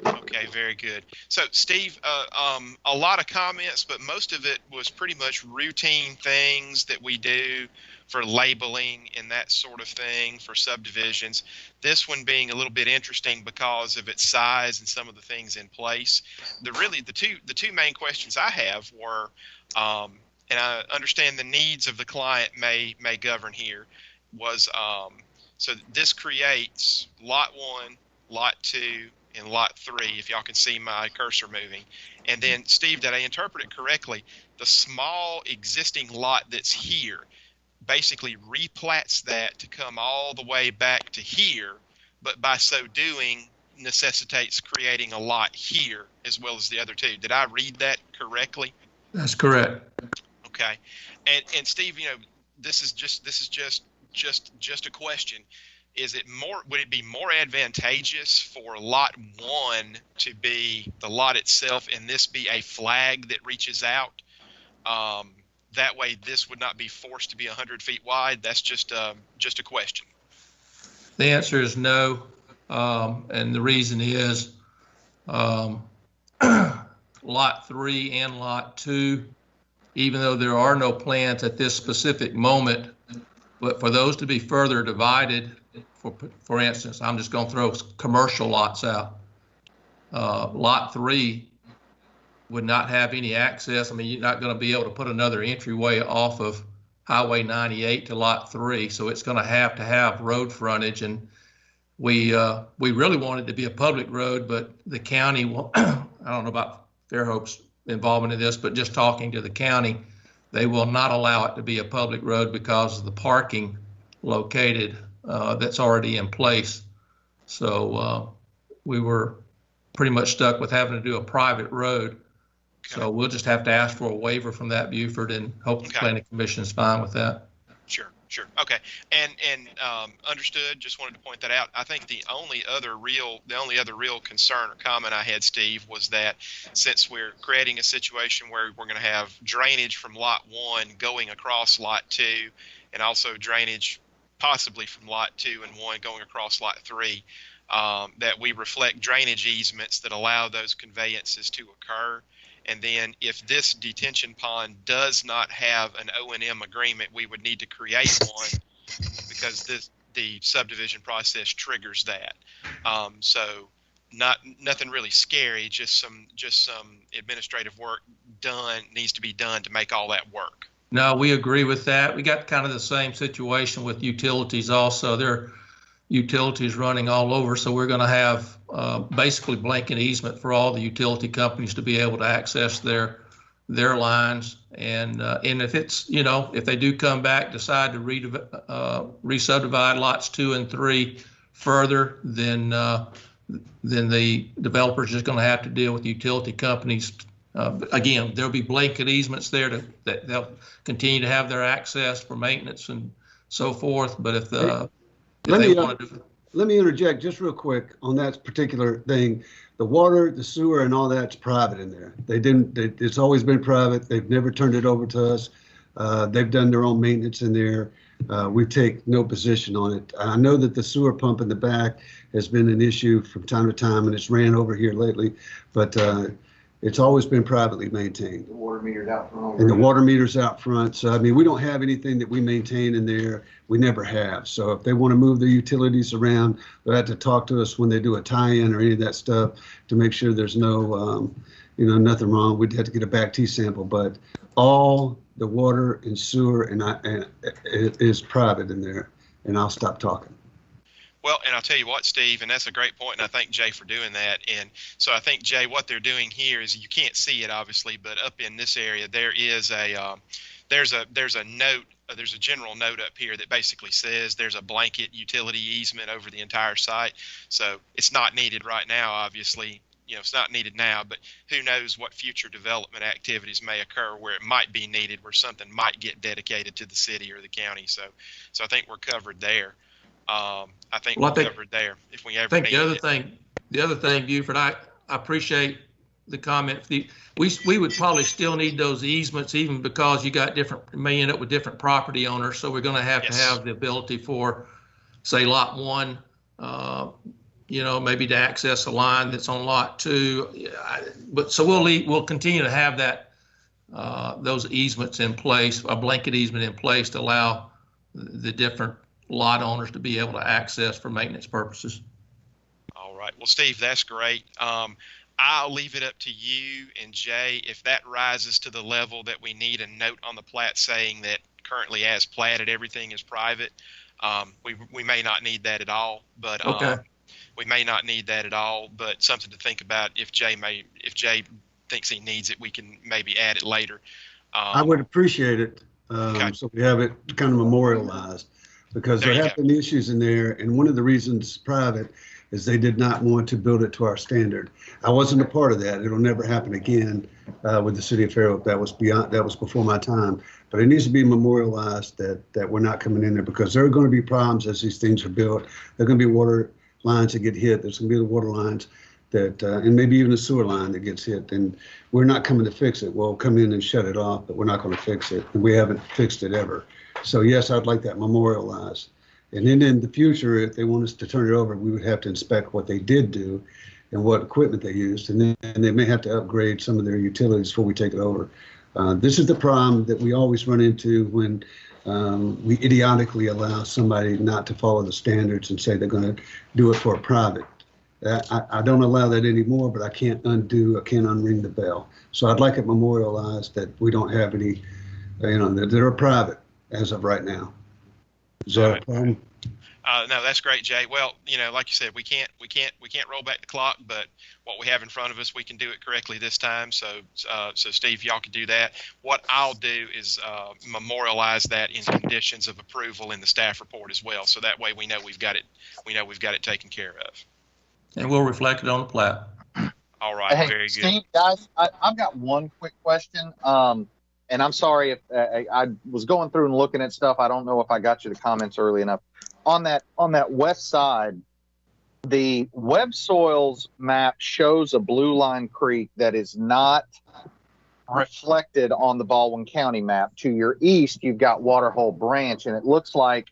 Okay, very good. So, Steve, a lot of comments, but most of it was pretty much routine things that we do for labeling and that sort of thing for subdivisions. This one being a little bit interesting because of its size and some of the things in place. The two main questions I have were, and I understand the needs of the client may govern here, was so this creates lot 1, lot 2, and lot 3, if y'all can see my cursor moving. And then, Steve, did I interpret it correctly? The small existing lot that's here basically replats that to come all the way back to here, but by so doing necessitates creating a lot here as well as the other two. Did I read that correctly? That's correct. Okay. And Steve, this is just a question. Would it be more advantageous for lot 1 to be the lot itself and this be a flag that reaches out? That way this would not be forced to be 100 feet wide. That's just a question. The answer is no. And the reason is lot 3 and lot 2, even though there are no plans at this specific moment, but for those to be further divided, for instance, I'm just going to throw commercial lots out. Lot 3 would not have any access. I mean, you're not going to be able to put another entryway off of Highway 98 to Lot 3, so it's going to have road frontage. And we really wanted it to be a public road, but the county, I don't know about Fairhope's involvement in this, but just talking to the county, they will not allow it to be a public road because of the parking located that's already in place. So we were pretty much stuck with having to do a private road. Okay. So we'll just have to ask for a waiver from that, Buford, and hope the planning commission is fine with that. Sure. Okay. And understood. Just wanted to point that out. I think the only other real concern or comment I had, Steve, was that since we're creating a situation where we're going to have drainage from lot 1 going across lot 2, and also drainage possibly from lot 2 and 1 going across lot 3, that we reflect drainage easements that allow those conveyances to occur. And then if this detention pond does not have an O&M agreement, we would need to create one because the subdivision process triggers that. So nothing really scary, just some administrative work needs to be done to make all that work. No, we agree with that. We got kind of the same situation with utilities also. There are utilities running all over, so we're going to have basically blanket easement for all the utility companies to be able to access their lines. And if it's, if they do come back, decide to re-subdivide lots 2 and 3 further, then the developer's just going to have to deal with utility companies. Again, there'll be blanket easements there that they'll continue to have their access for maintenance and so forth. But if let me interject just real quick on that particular thing. The water, the sewer, and all that's private in there. It's always been private. They've never turned it over to us. They've done their own maintenance in there. We take no position on it. I know that the sewer pump in the back has been an issue from time to time, and it's ran over here lately, but it's always been privately maintained. The water meter's out front. And the water meter's out front. So, I mean, we don't have anything that we maintain in there. We never have. So if they want to move their utilities around, they'll have to talk to us when they do a tie-in or any of that stuff to make sure there's no, nothing wrong. We'd have to get a back T sample, but all the water and sewer it is private in there. And I'll stop talking. Well, and I'll tell you what, Steve, and that's a great point, and I thank Jay for doing that. And so I think, Jay, what they're doing here is, you can't see it obviously, but up in this area there is there's a note, there's a general note up here that basically says there's a blanket utility easement over the entire site. So it's not needed right now, obviously. It's not needed now, but who knows what future development activities may occur where it might be needed, where something might get dedicated to the city or the county. So I think we're covered there. I think we're covered there if we ever need it. The other thing, Buford, I appreciate the comment. We would probably still need those easements, even because you may end up with different property owners. So we're going to have to have the ability for, say, lot 1, maybe to access a line that's on lot 2. But so we'll continue to have that those easements in place, a blanket easement in place to allow the different lot owners to be able to access for maintenance purposes. All right. Well, Steve, that's great. I'll leave it up to you and Jay. If that rises to the level that we need a note on the plat saying that currently as platted, everything is private, we may not need that at all, but we may not need that at all, but something to think about. If Jay thinks he needs it, we can maybe add it later. I would appreciate it. So we have it kind of memorialized. Because there have been issues in there, and one of the reasons private is they did not want to build it to our standard. I wasn't a part of that. It'll never happen again with the city of Fairhope. That was before my time. But it needs to be memorialized that we're not coming in there, because there are going to be problems as these things are built. There are going to be water lines that get hit. There's going to be the water lines that, and maybe even a sewer line that gets hit. And we're not coming to fix it. We'll come in and shut it off, but we're not going to fix it. And we haven't fixed it ever. So yes, I'd like that memorialized. And then in the future, if they want us to turn it over, we would have to inspect what they did do and what equipment they used. And then they may have to upgrade some of their utilities before we take it over. This is the problem that we always run into when we idiotically allow somebody not to follow the standards and say they're going to do it for a private. I don't allow that anymore, but I can't unring the bell. So I'd like it memorialized that we don't have any, that are private. as of right now. Is that a problem? No, that's great, Jay. Well, like you said, we can't roll back the clock, but what we have in front of us, we can do it correctly this time. So Steve, y'all can do that. What I'll do is memorialize that in conditions of approval in the staff report as well. So that way we know we've got it. We know we've got it taken care of. And we'll reflect it on the plat. All right, Hey, very good. Steve, guys, I've got one quick question. And I'm sorry if I was going through and looking at stuff. I don't know if I got you the comments early enough. On that west side, the web soils map shows a blue line creek that is not reflected on the Baldwin County map. To your east, you've got Waterhole Branch, and it looks like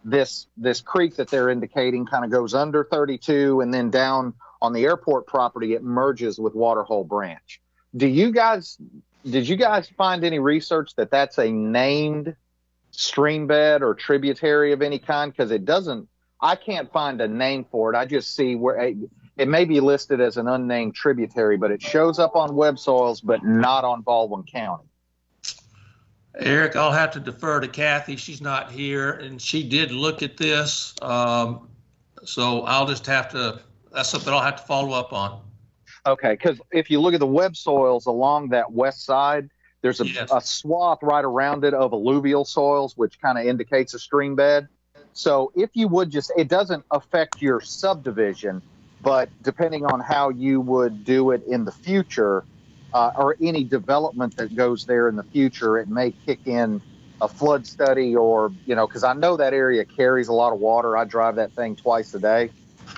this creek that they're indicating kind of goes under 32, and then down on the airport property, it merges with Waterhole Branch. Did you guys find any research that that's a named stream bed or tributary of any kind? Because I can't find a name for it. I just see where it may be listed as an unnamed tributary, but it shows up on web soils, but not on Baldwin County. Eric, I'll have to defer to Kathy. She's not here, and she did look at this. So I'll just have to, that's something I'll have to follow up on. Okay, because if you look at the web soils along that west side, there's a swath right around it of alluvial soils, which kind of indicates a stream bed. So if you would it doesn't affect your subdivision, but depending on how you would do it in the future, or any development that goes there in the future, it may kick in a flood study or, because I know that area carries a lot of water. I drive that thing twice a day.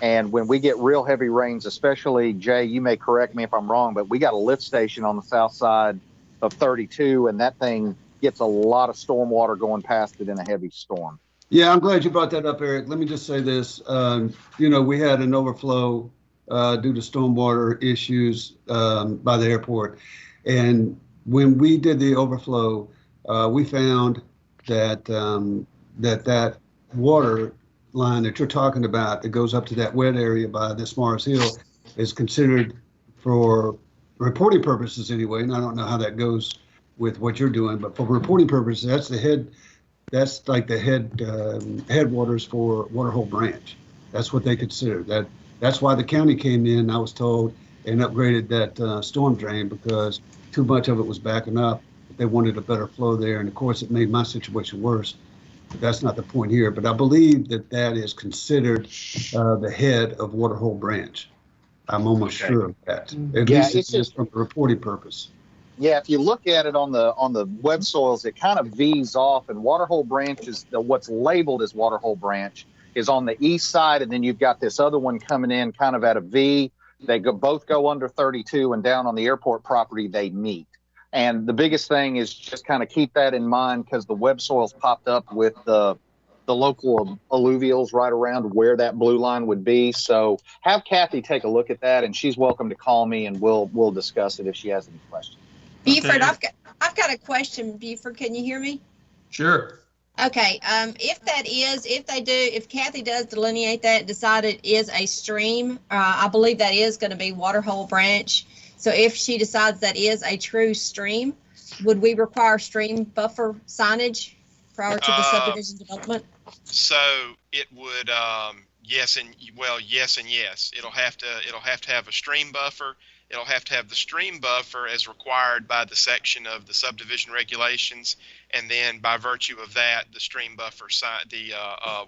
And when we get real heavy rains, especially, Jay, you may correct me if I'm wrong, but we got a lift station on the south side of 32, and that thing gets a lot of storm water going past it in a heavy storm. Yeah, I'm glad you brought that up, Eric. Let me just say this. We had an overflow due to stormwater issues by the airport. And when we did the overflow, we found that that water line that you're talking about that goes up to that wet area by this Mars Hill is considered, for reporting purposes anyway, and I don't know how that goes with what you're doing, but for reporting purposes, that's like the headwaters for Waterhole Branch. That's what they consider. That's why the county came in, I was told, and upgraded that storm drain, because too much of it was backing up. They wanted a better flow there, and of course it made my situation worse. But that's not the point here. But I believe that is considered the head of Waterhole Branch. I'm almost sure of that. At least it's just from a reporting purpose. Yeah, if you look at it on the web soils, it kind of V's off, and Waterhole Branch is what's labeled as Waterhole Branch is on the east side, and then you've got this other one coming in kind of at a V. They both go under 32, and down on the airport property they meet. And the biggest thing is just kind of keep that in mind, because the web soils popped up with the local alluvials right around where that blue line would be. So have Kathy take a look at that, and she's welcome to call me, and we'll discuss it if she has any questions. Buford, I've got a question. Buford, can you hear me? Sure. Okay. If Kathy does delineate that, decide it is a stream, I believe that is going to be Waterhole Branch. So if she decides that is a true stream, would we require stream buffer signage prior to the subdivision development? So it would, yes and yes. It'll have to have a stream buffer. It'll have to have the stream buffer as required by the section of the subdivision regulations, and then by virtue of that, the stream buffer sign, the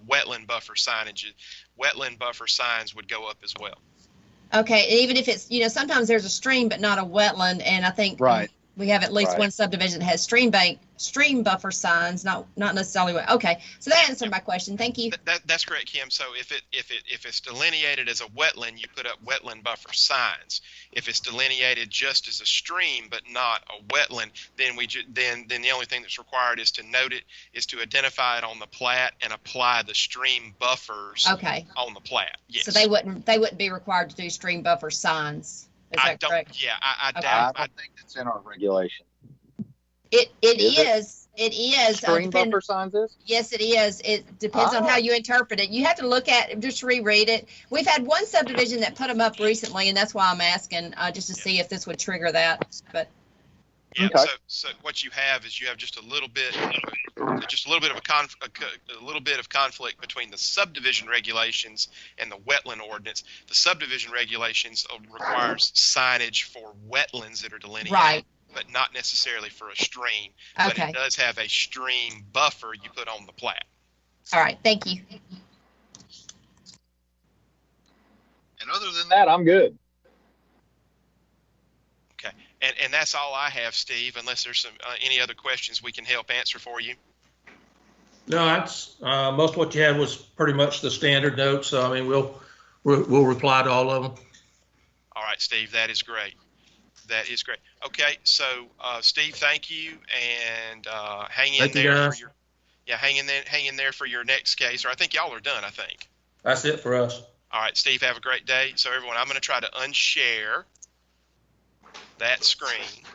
wetland buffer signage, wetland buffer signs would go up as well. Okay, even if it's, sometimes there's a stream but not a wetland, and I think we have at least one subdivision that has stream buffer signs, not necessarily. Okay, so that answered my question. Thank you. That's correct, Kim. So if it's delineated as a wetland, you put up wetland buffer signs. If it's delineated just as a stream but not a wetland, then then the only thing that's required is to note it, is to identify it on the plat and apply the stream buffers on the plat. Yes. So they wouldn't be required to do stream buffer signs. Is that correct? Yeah, I doubt. I think it's in our regulation. It is. Stream buffer signs is? Yes, it is. It depends on how you interpret it. You have to look at it, just reread it. We've had one subdivision that put them up recently, and that's why I'm asking, just to see if this would trigger that. But yeah, so what you have is you have just a little bit of just a little bit of a little bit of conflict between the subdivision regulations and the wetland ordinance. The subdivision regulations requires signage for wetlands that are delineated, Right. but not necessarily for a stream. But Okay. it does have a stream buffer you put on the plat. All right. Thank you. And other than That I'm good. okay, and that's all I have, Steve. Unless there's some any other questions we can help answer for you. No, that's most of what you had was pretty much the standard notes. So I mean, we'll reply to all of them. All right, Steve, that is great. That is great. Okay, so Steve, thank you, and hang in there for your hang in there for your next case. Or I think y'all are done. I think that's it for us. All right, Steve, have a great day. So everyone, I'm going to try to unshare that screen.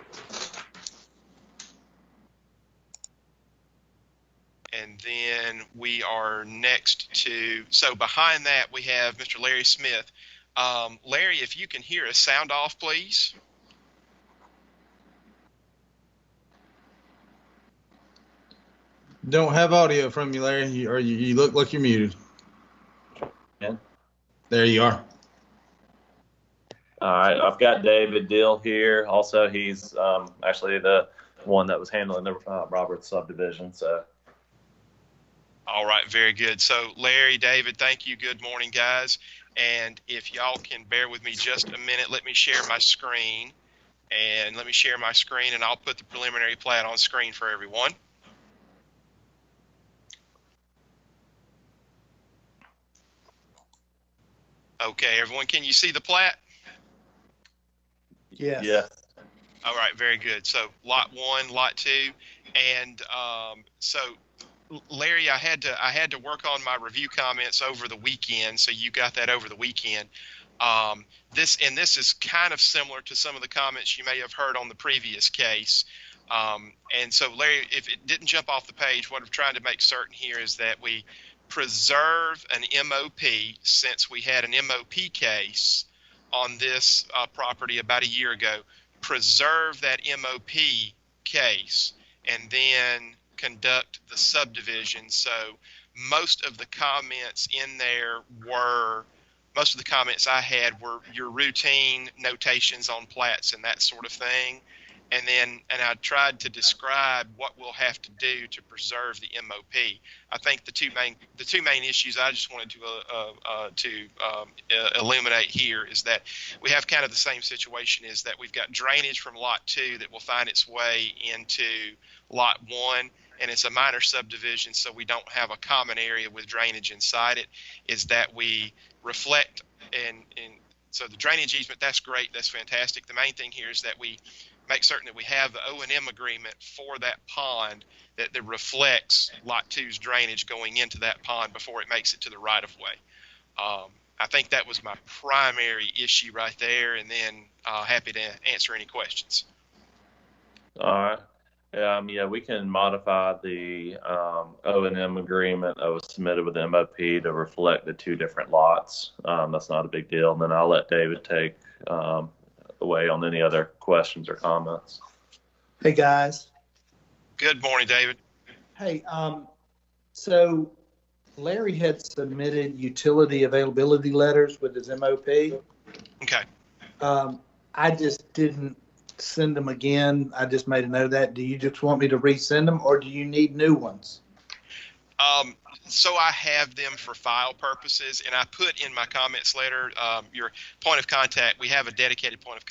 And then we are next to, so behind that we have Mr. Larry Smith. Larry, if you can hear us, sound off, please. Don't have audio from you, Larry, you look like you're muted. Yeah. There you are. All right, I've got David Dill here. Also, he's actually the one that was handling the Roberts subdivision. So. All right, very good. So Larry, David, thank you. Good morning, guys. And if y'all can bear with me just a minute, let me share my screen. And I'll put the preliminary plat on screen for everyone. Okay, everyone, can you see the plat? Yes. Yeah. All right, very good. So lot 1, lot 2, and so Larry, I had to work on my review comments over the weekend, so you got that over the weekend. This is kind of similar to some of the comments you may have heard on the previous case. And so Larry, if it didn't jump off the page, what I'm trying to make certain here is that we preserve an MOP, since we had an MOP case on this property about a year ago. Preserve that MOP case and then conduct the subdivision. So most of the comments I had were your routine notations on plats and that sort of thing. And I tried to describe what we'll have to do to preserve the MOP. I think the two main issues I just wanted to illuminate here is that we have kind of the same situation, is that we've got drainage from lot 2 that will find its way into lot 1, and it's a minor subdivision, so we don't have a common area with drainage inside it. Is that we reflect and so the drainage easement, that's great, that's fantastic. The main thing here is that we make certain that we have the O&M agreement for that pond that reflects lot 2's drainage going into that pond before it makes it to the right of way. I think that was my primary issue right there, and then happy to answer any questions. All right. Yeah, we can modify the O&M agreement that was submitted with the MOP to reflect the 2 different lots. That's not a big deal. And then I'll let David take away on any other questions or comments. Hey, guys. Good morning, David. Hey, so Larry had submitted utility availability letters with his MOP. Okay. I just didn't send them again. I just made a note of that. Do you just want me to resend them, or do you need new ones? So I have them for file purposes, and I put in my comments letter your point of contact. We have a dedicated point of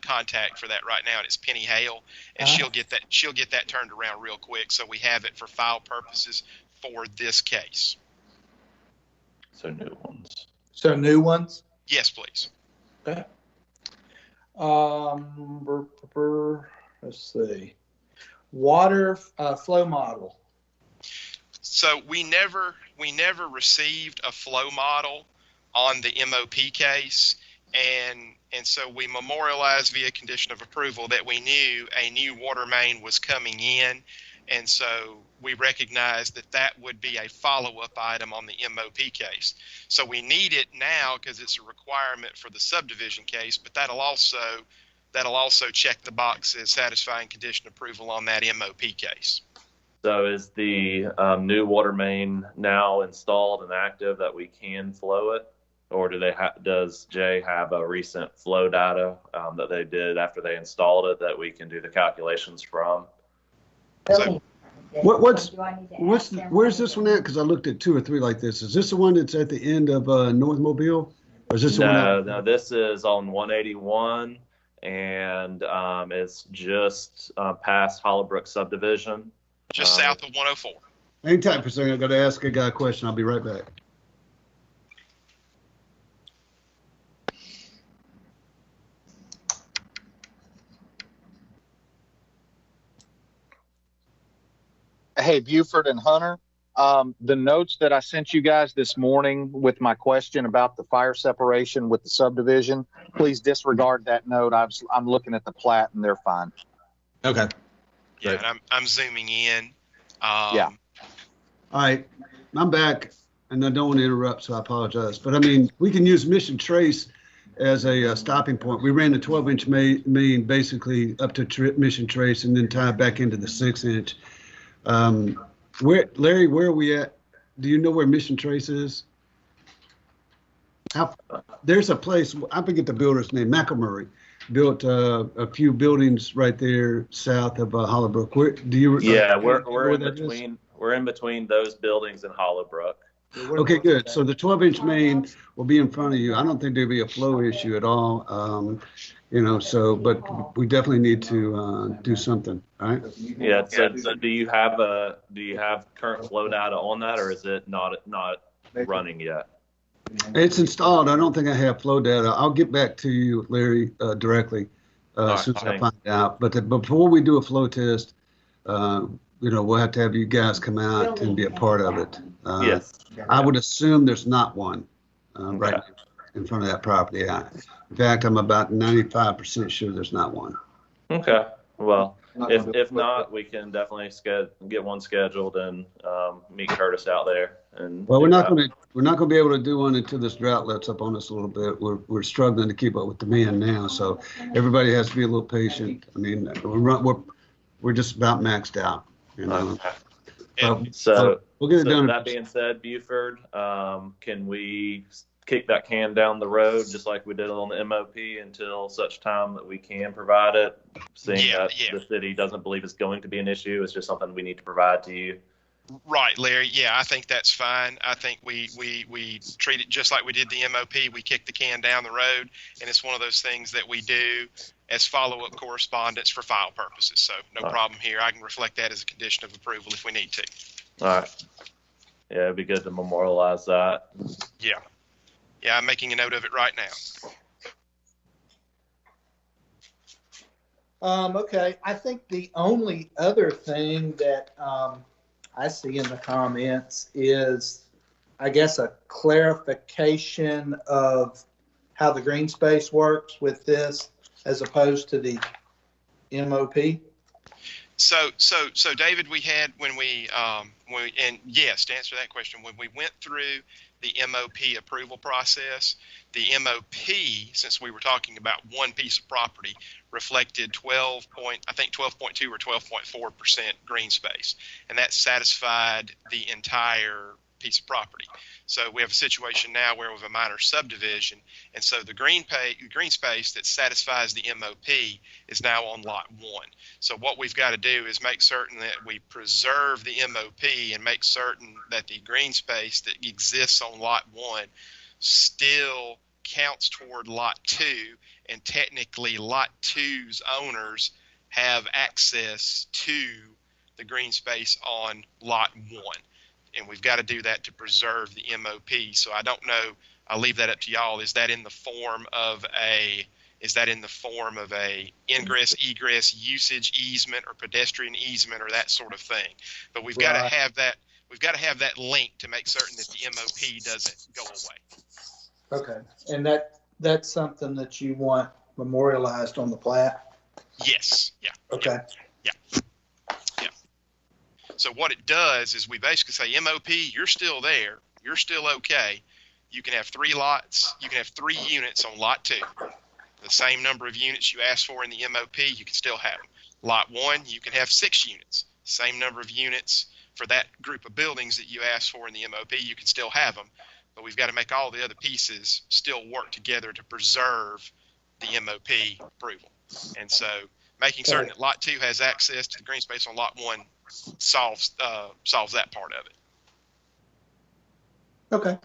contact for that right now, and it's Penny Hale, and she'll get that turned around real quick. So we have it for file purposes for this case. So new ones. Yes, please. Okay. Let's see. Water flow model. So we never received a flow model on the MOP case, and so we memorialized via condition of approval that we knew a new water main was coming in, and so we recognized that would be a follow-up item on the MOP case. So we need it now because it's a requirement for the subdivision case, but that'll also check the box as satisfying condition approval on that MOP case. So is the new water main now installed and active that we can flow it? Or does Jay have a recent flow data that they did after they installed it that we can do the calculations from? So, Where's this one at? Because I looked at 2 or 3 like this. Is this the one that's at the end of North Mobile? Or is this the one out? No, this is on 181, and it's just past Hollowbrook subdivision. just south of 104. Hang tight for a second. I got to ask a guy a question. I'll be right back. Hey, Buford and Hunter, the notes that I sent you guys this morning with my question about the fire separation with the subdivision, please disregard that note. I'm looking at the plat and they're fine. Okay. Yeah, and I'm zooming in. Yeah. All right, I'm back, and I don't want to interrupt, so I apologize. But I mean, we can use Mission Trace as a stopping point. We ran the 12-inch main basically up to Mission Trace and then tie back into the 6-inch. Larry, where are we at? Do you know where Mission Trace is? There's a place, I forget the builder's name, McElmurray, built a few buildings right there south of Hollowbrook. Where do you? Yeah, we're in between. We're in between those buildings and Hollowbrook. Okay, good. So the 12-inch main will be in front of you. I don't think there'll be a flow issue at all. But we definitely need to do something. All right. Yeah. So do you have current flow data on that, or is it not running yet? It's installed. I don't think I have flow data. I'll get back to you, Larry, directly as soon as I find out. But before we do a flow test, we'll have to have you guys come out and be a part of it. Yes. I would assume there's not one right in front of that property. In fact, I'm about 95% sure there's not one. Okay. Well, if not, we can definitely get one scheduled and meet Curtis out there. Well, we're not going to be able to do one until this drought lets up on us a little bit. We're struggling to keep up with demand now, so everybody has to be a little patient. I mean, we're just about maxed out. So we'll get it done. That being said, Buford, can we kick that can down the road just like we did on the MOP until such time that we can provide it? Seeing that the city doesn't believe it's going to be an issue, it's just something we need to provide to you. Right, Larry. Yeah, I think that's fine. I think we treat it just like we did the MOP. We kick the can down the road, and it's one of those things that we do as follow-up correspondence for file purposes. So no problem here. I can reflect that as a condition of approval if we need to. All right. Yeah, it'd be good to memorialize that. Yeah. Yeah, I'm making a note of it right now. Okay. I think the only other thing that I see in the comments is, I guess, a clarification of how the green space works with this as opposed to the MOP. So David, we had and yes, to answer that question, when we went through the MOP approval process, the MOP, since we were talking about one piece of property, reflected 12.2 or 12.4% green space, and that satisfied the entire piece of property. So we have a situation now where we have a minor subdivision, and so the green space that satisfies the MOP is now on lot 1. So what we've got to do is make certain that we preserve the MOP and make certain that the green space that exists on lot 1 still counts toward lot 2, and technically lot 2's owners have access to the green space on lot 1. And we've got to do that to preserve the MOP. So I don't know. I'll leave that up to y'all. Is that in the form of a ingress, egress, usage easement, or pedestrian easement, or that sort of thing? But we've got to have that. We've got to have that link to make certain that the MOP doesn't go away. Okay, and that's something that you want memorialized on the plat? Yes. Yeah. Okay. Yeah. So what it does is we basically say, MOP, you're still there. You're still okay. You can have 3 lots. You can have 3 units on lot 2. The same number of units you asked for in the MOP, you can still have them. Lot 1, you can have 6 units. same number of units for that group of buildings that you asked for in the MOP, you can still have them. But we've got to make all the other pieces still work together to preserve the MOP approval. And so making certain that Lot 2 has access to the green space on Lot 1 solves that part of it. Okay.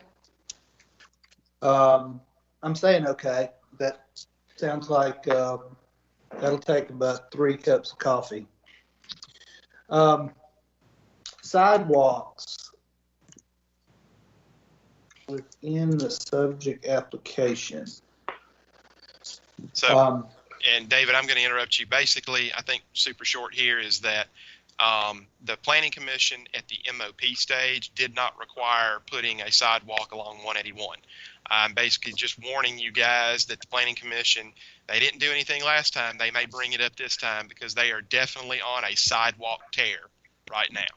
I'm saying okay. That sounds like that'll take about 3 cups of coffee. Sidewalks within the subject application. So, and David, I'm going to interrupt you. Basically, I think super short here is that the Planning Commission at the MOP stage did not require putting a sidewalk along 181. I'm basically just warning you guys that the Planning Commission, they didn't do anything last time. They may bring it up this time because they are definitely on a sidewalk tear right now.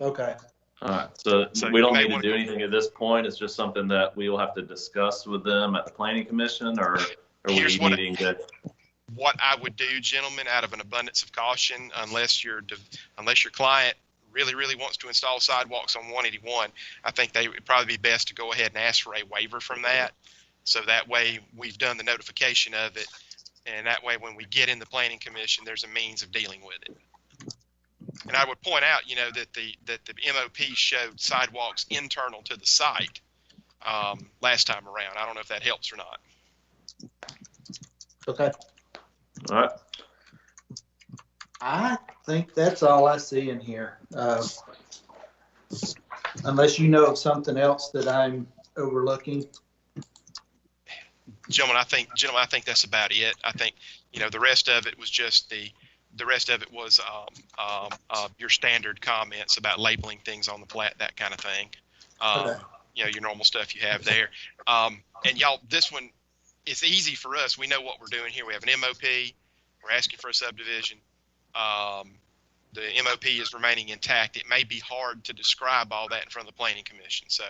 Okay. All right. So we don't need to do anything at this point. It's just something that we will have to discuss with them at the Planning Commission, or are we needing to? What I would do, gentlemen, out of an abundance of caution, unless your client really wants to install sidewalks on 181, I think they would probably be best to go ahead and ask for a waiver from that. So that way we've done the notification of it, and that way when we get in the Planning Commission, there's a means of dealing with it. And I would point out, that the MOP showed sidewalks internal to the site last time around. I don't know if that helps or not. Okay. All right. I think that's all I see in here. Unless you know of something else that I'm overlooking. Gentlemen, I think that's about it. I think, the rest of it was just the rest of it was your standard comments about labeling things on the plat, that kind of thing. Okay. Your normal stuff you have there. And y'all, this one, it's easy for us. We know what we're doing here. We have an MOP. We're asking for a subdivision. The MOP is remaining intact. It may be hard to describe all that in front of the Planning Commission. So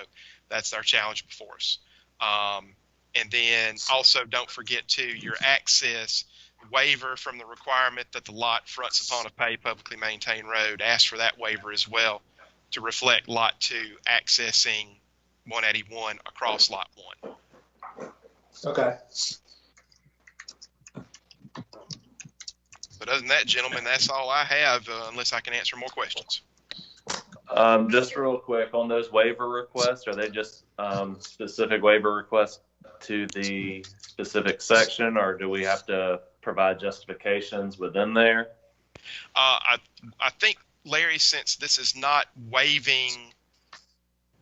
that's our challenge before us. And then also don't forget too, your access waiver from the requirement that the lot fronts upon a paved publicly maintained road. Ask for that waiver as well to reflect Lot 2 accessing 181 across Lot 1. Okay. But other than that, gentlemen, that's all I have, unless I can answer more questions. Just real quick on those waiver requests, are they just specific waiver requests to the specific section, or do we have to provide justifications within there? I think, Larry, since this is not waiving,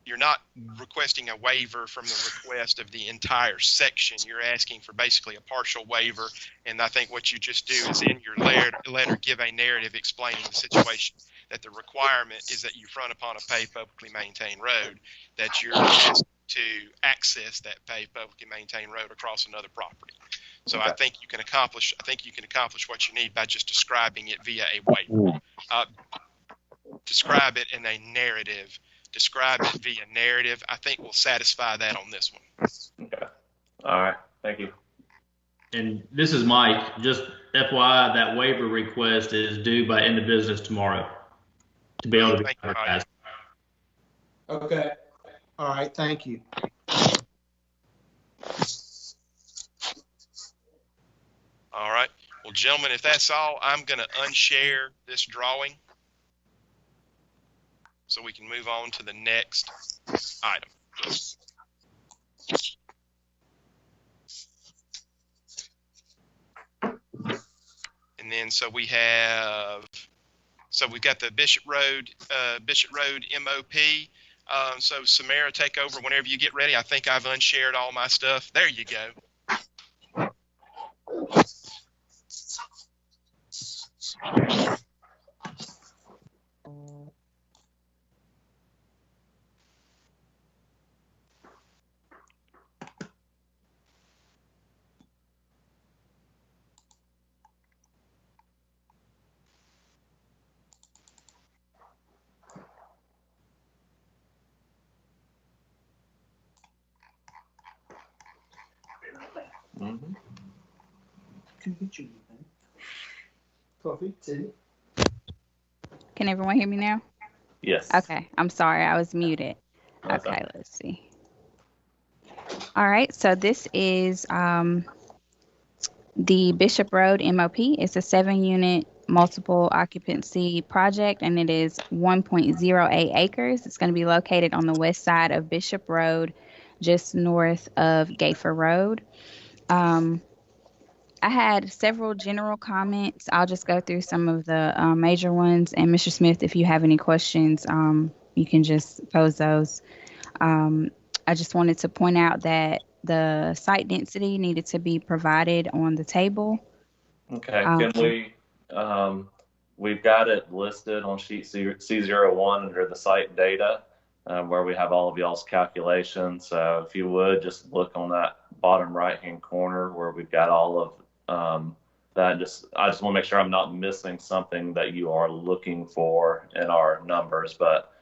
you're not requesting a waiver from the request of the entire section. You're asking for basically a partial waiver. And I think what you just do is in your letter give a narrative explaining the situation, that the requirement is that you front upon a paved publicly maintained road, that you're asked to access that paved publicly maintained road across another property. So okay. I think you can accomplish what you need by just describing it via a waiver. Describe it in a narrative. Describe it via narrative. I think we'll satisfy that on this one. Okay. All right. Thank you. And this is Mike. Just FYI, that waiver request is due by end of business tomorrow to be able to be advertised. Okay. All right. Thank you. All right. Well, gentlemen, if that's all, I'm going to unshare this drawing so we can move on to the next item. And then we've got the Bishop Road MOP. So Samara, take over whenever you get ready. I think I've unshared all my stuff. There you go. Mm-hmm. Can get you anything. Coffee, tea. Can everyone hear me now? Yes. Okay, I'm sorry, I was muted. That's Okay, fine. let's see. All right, so this is the Bishop Road MOP. It's a 7-unit multiple occupancy project, and it is 1.08 acres. It's going to be located on the west side of Bishop Road, just north of Gayfer Road. I had several general comments. I'll just go through some of the major ones. And Mr. Smith, if you have any questions, you can just pose those. I just wanted to point out that the site density needed to be provided on the table. Okay, can we've got it listed on sheet C01 under the site data, where we have all of y'all's calculations. So if you would just look on that bottom right-hand corner where we've got all of that. I just want to make sure I'm not missing something that you are looking for in our numbers. But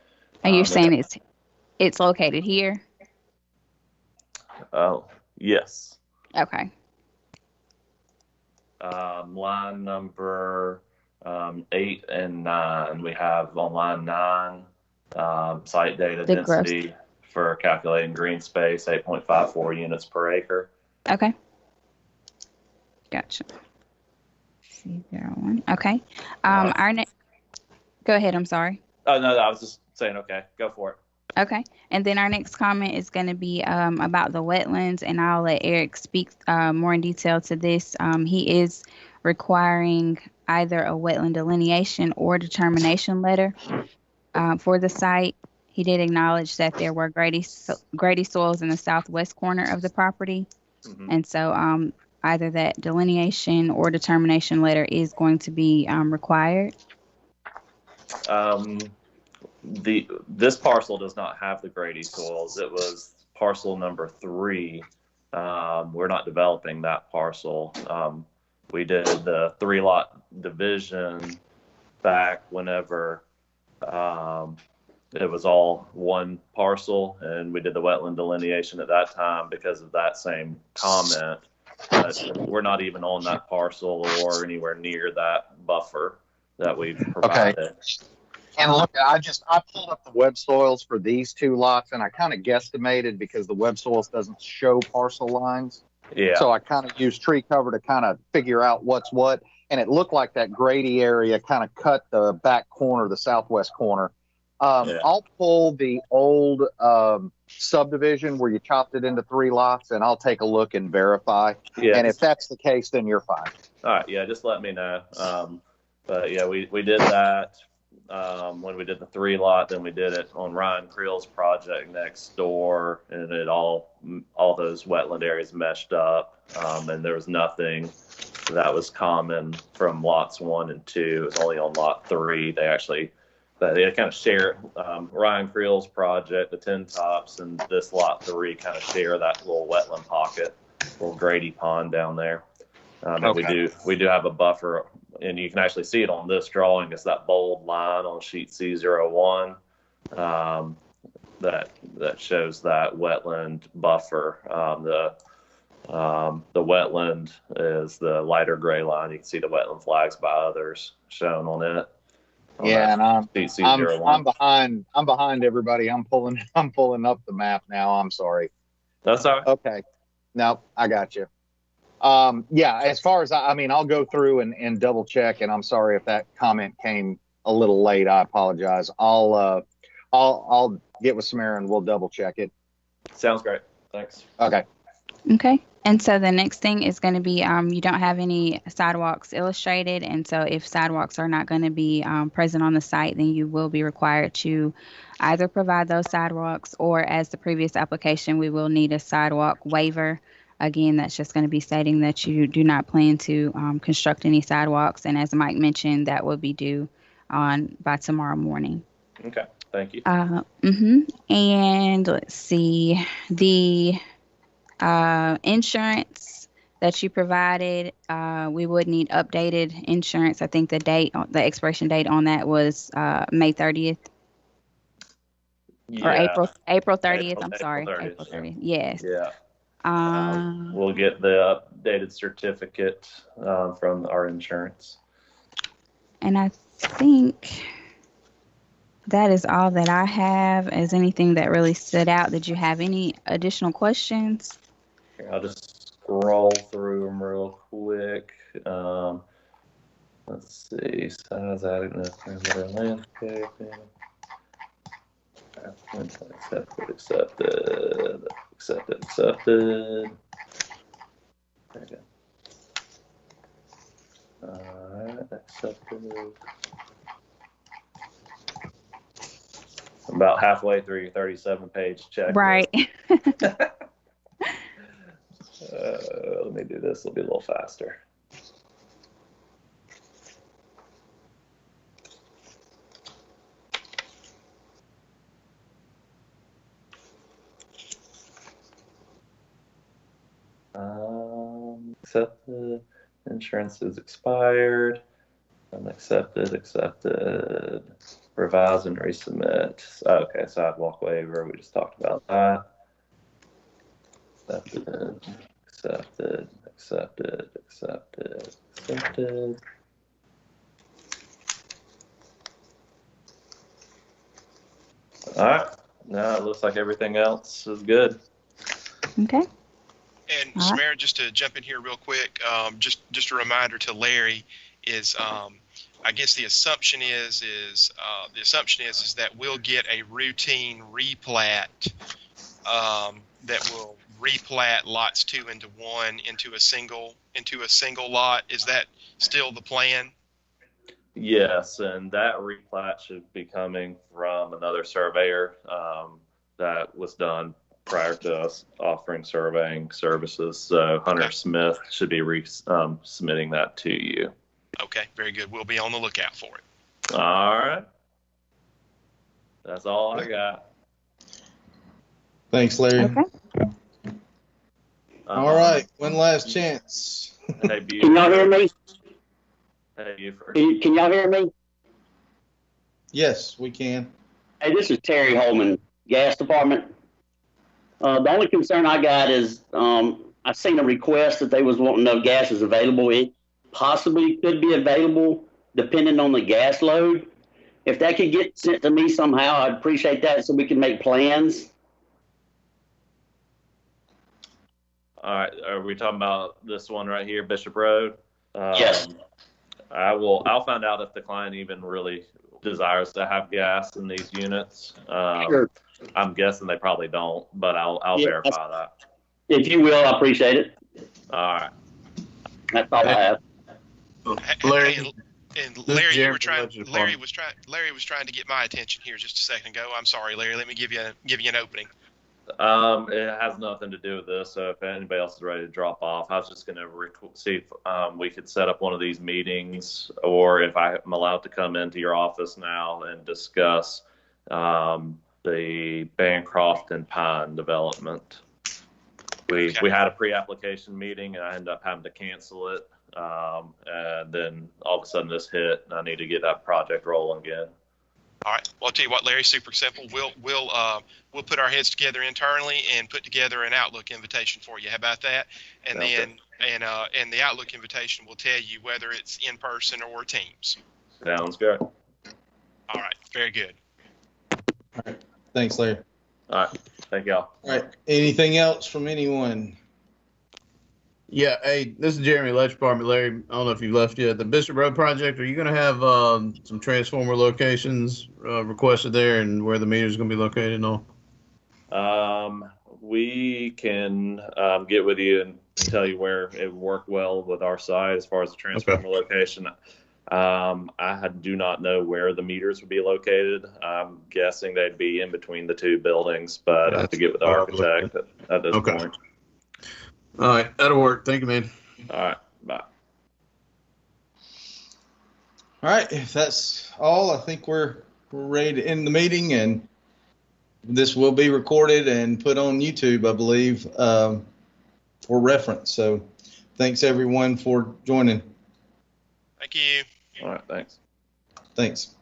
And you're saying it's located here? Oh, yes. Okay. Line number 8 and 9. We have on line 9 site data The density gross. for calculating green space, 8.54 units per acre. Okay. Gotcha. C01. Okay. Go ahead. I'm sorry. Oh, no, I was just saying, okay, go for it. Okay. And then our next comment is going to be about the wetlands, and I'll let Eric speak more in detail to this. He is requiring either a wetland delineation or determination letter for the site. He did acknowledge that there were grady soils in the southwest corner of the property. Mm-hmm. And so either that delineation or determination letter is going to be required. This parcel does not have the grady soils. It was parcel number 3. We're not developing that parcel. We did the 3-lot division back whenever it was all one parcel, and we did the wetland delineation at that time because of that same comment. But we're not even on that parcel or anywhere near that buffer that we've provided. Okay. And look, I pulled up the web soils for these 2 lots, and I kind of guesstimated because the web soils doesn't show parcel lines. Yeah. So I kind of used tree cover to kind of figure out what's what, and it looked like that grady area kind of cut the back corner, the southwest corner. I'll pull the old subdivision where you chopped it into 3 lots, and I'll take a look and verify. Yeah. And if that's the case, then you're fine. All right. Yeah, just let me know. But yeah, we did that. When we did the 3-lot, then we did it on Ryan Creel's project next door, and it all those wetland areas meshed up, and there was nothing that was common from lots 1 and 2. It was only on lot 3. They kind of share Ryan Creel's project, the 10 tops, and this lot 3 kind of share that little wetland pocket, little grady pond down there. Okay. We do have a buffer. And you can actually see it on this drawing. It's that bold line on sheet C01 that shows that wetland buffer. The wetland is the lighter gray line. You can see the wetland flags by others shown on it. Yeah, and I'm behind. I'm behind everybody. I'm pulling up the map now. I'm sorry. That's all right. Okay. No, I got you. Yeah, as far as I'll go through and double check, and I'm sorry if that comment came a little late. I apologize. I'll get with Samara and we'll double check it. Sounds great. Thanks. Okay. Okay. And so the next thing is going to be you don't have any sidewalks illustrated, and so if sidewalks are not going to be present on the site, then you will be required to either provide those sidewalks, or as the previous application, we will need a sidewalk waiver. Again, that's just going to be stating that you do not plan to construct any sidewalks. And as Mike mentioned, that will be due by tomorrow morning. Okay, thank you. And let's see, the insurance that you provided, we would need updated insurance. I think the expiration date on that was May 30th. Yeah. Or April 30th. I'm sorry. April 30th. Yes. Yeah. We'll get the updated certificate from our insurance. And I think That is all that I have. Is anything that really stood out? Did you have any additional questions? Here, I'll just scroll through them real quick. Let's see. Size adequateness, perimeter landscaping. Accepted. There you go. Alright, accepted. About halfway through your 37-page checklist. Right. Let me do this. It'll be a little faster. Accepted. Insurance is expired. Accepted. Revise and resubmit. Okay, sidewalk waiver. We just talked about that. Accepted. All right. Now it looks like everything else is good. Okay. And Samara, just to jump in here real quick, just a reminder to Larry is, I guess the assumption is that we'll get a routine replat that will replat lots 2 into 1 into a single lot. Is that still the plan? Yes, and that replat should be coming from another surveyor that was done prior to us offering surveying services. So Hunter Smith should be submitting that to you. Okay, very good. We'll be on the lookout for it. All right. That's all I got. Thanks, Larry. Okay. All right, one last chance. Hey, can y'all hear me? Hey, Buford. Can y'all hear me? Yes, we can. Hey, this is Terry Holman, Gas Department. The only concern I got is I've seen a request that they was wanting to know gas is available. It possibly could be available depending on the gas load. If that could get sent to me somehow, I'd appreciate that so we can make plans. All right, are we talking about this one right here, Bishop Road? Yes. I'll find out if the client even really desires to have gas in these units. Sure. I'm guessing they probably don't, but I'll verify that. If you will, I appreciate it. All right. That's all I have. Larry, and Larry, Larry was trying to get my attention here just a second ago. I'm sorry, Larry. Let me give you an opening. It has nothing to do with this. So if anybody else is ready to drop off, I was just going to see if we could set up one of these meetings, or if I'm allowed to come into your office now and discuss the Bancroft and Pine development. We had a pre-application meeting, and I ended up having to cancel it. And then all of a sudden this hit, and I need to get that project rolling again. All right. Well, I'll tell you what, Larry. Super simple. We'll put our heads together internally and put together an Outlook invitation for you. How about that? And and the Outlook invitation will tell you whether it's in person or Teams. Sounds good. All right. Very good. All right. Thanks, Larry. All right. Thank y'all. All right. Anything else from anyone? Yeah, hey, this is Jeremy, Electric Department. Larry, I don't know if you've left yet. The Bishop Road project, are you going to have some transformer locations requested there, and where the meter's going to be located and all? We can get with you and tell you where it would work well with our side as far as the transformer location. I do not know where the meters would be located. I'm guessing they'd be in between the two buildings, but I have to get with the architect at this point. All right, that'll work. Thank you, man. All right, bye. All right, if that's all, I think we're ready to end the meeting, and this will be recorded and put on YouTube, I believe, for reference. So thanks, everyone, for joining. Thank you. All right, thanks. Thanks.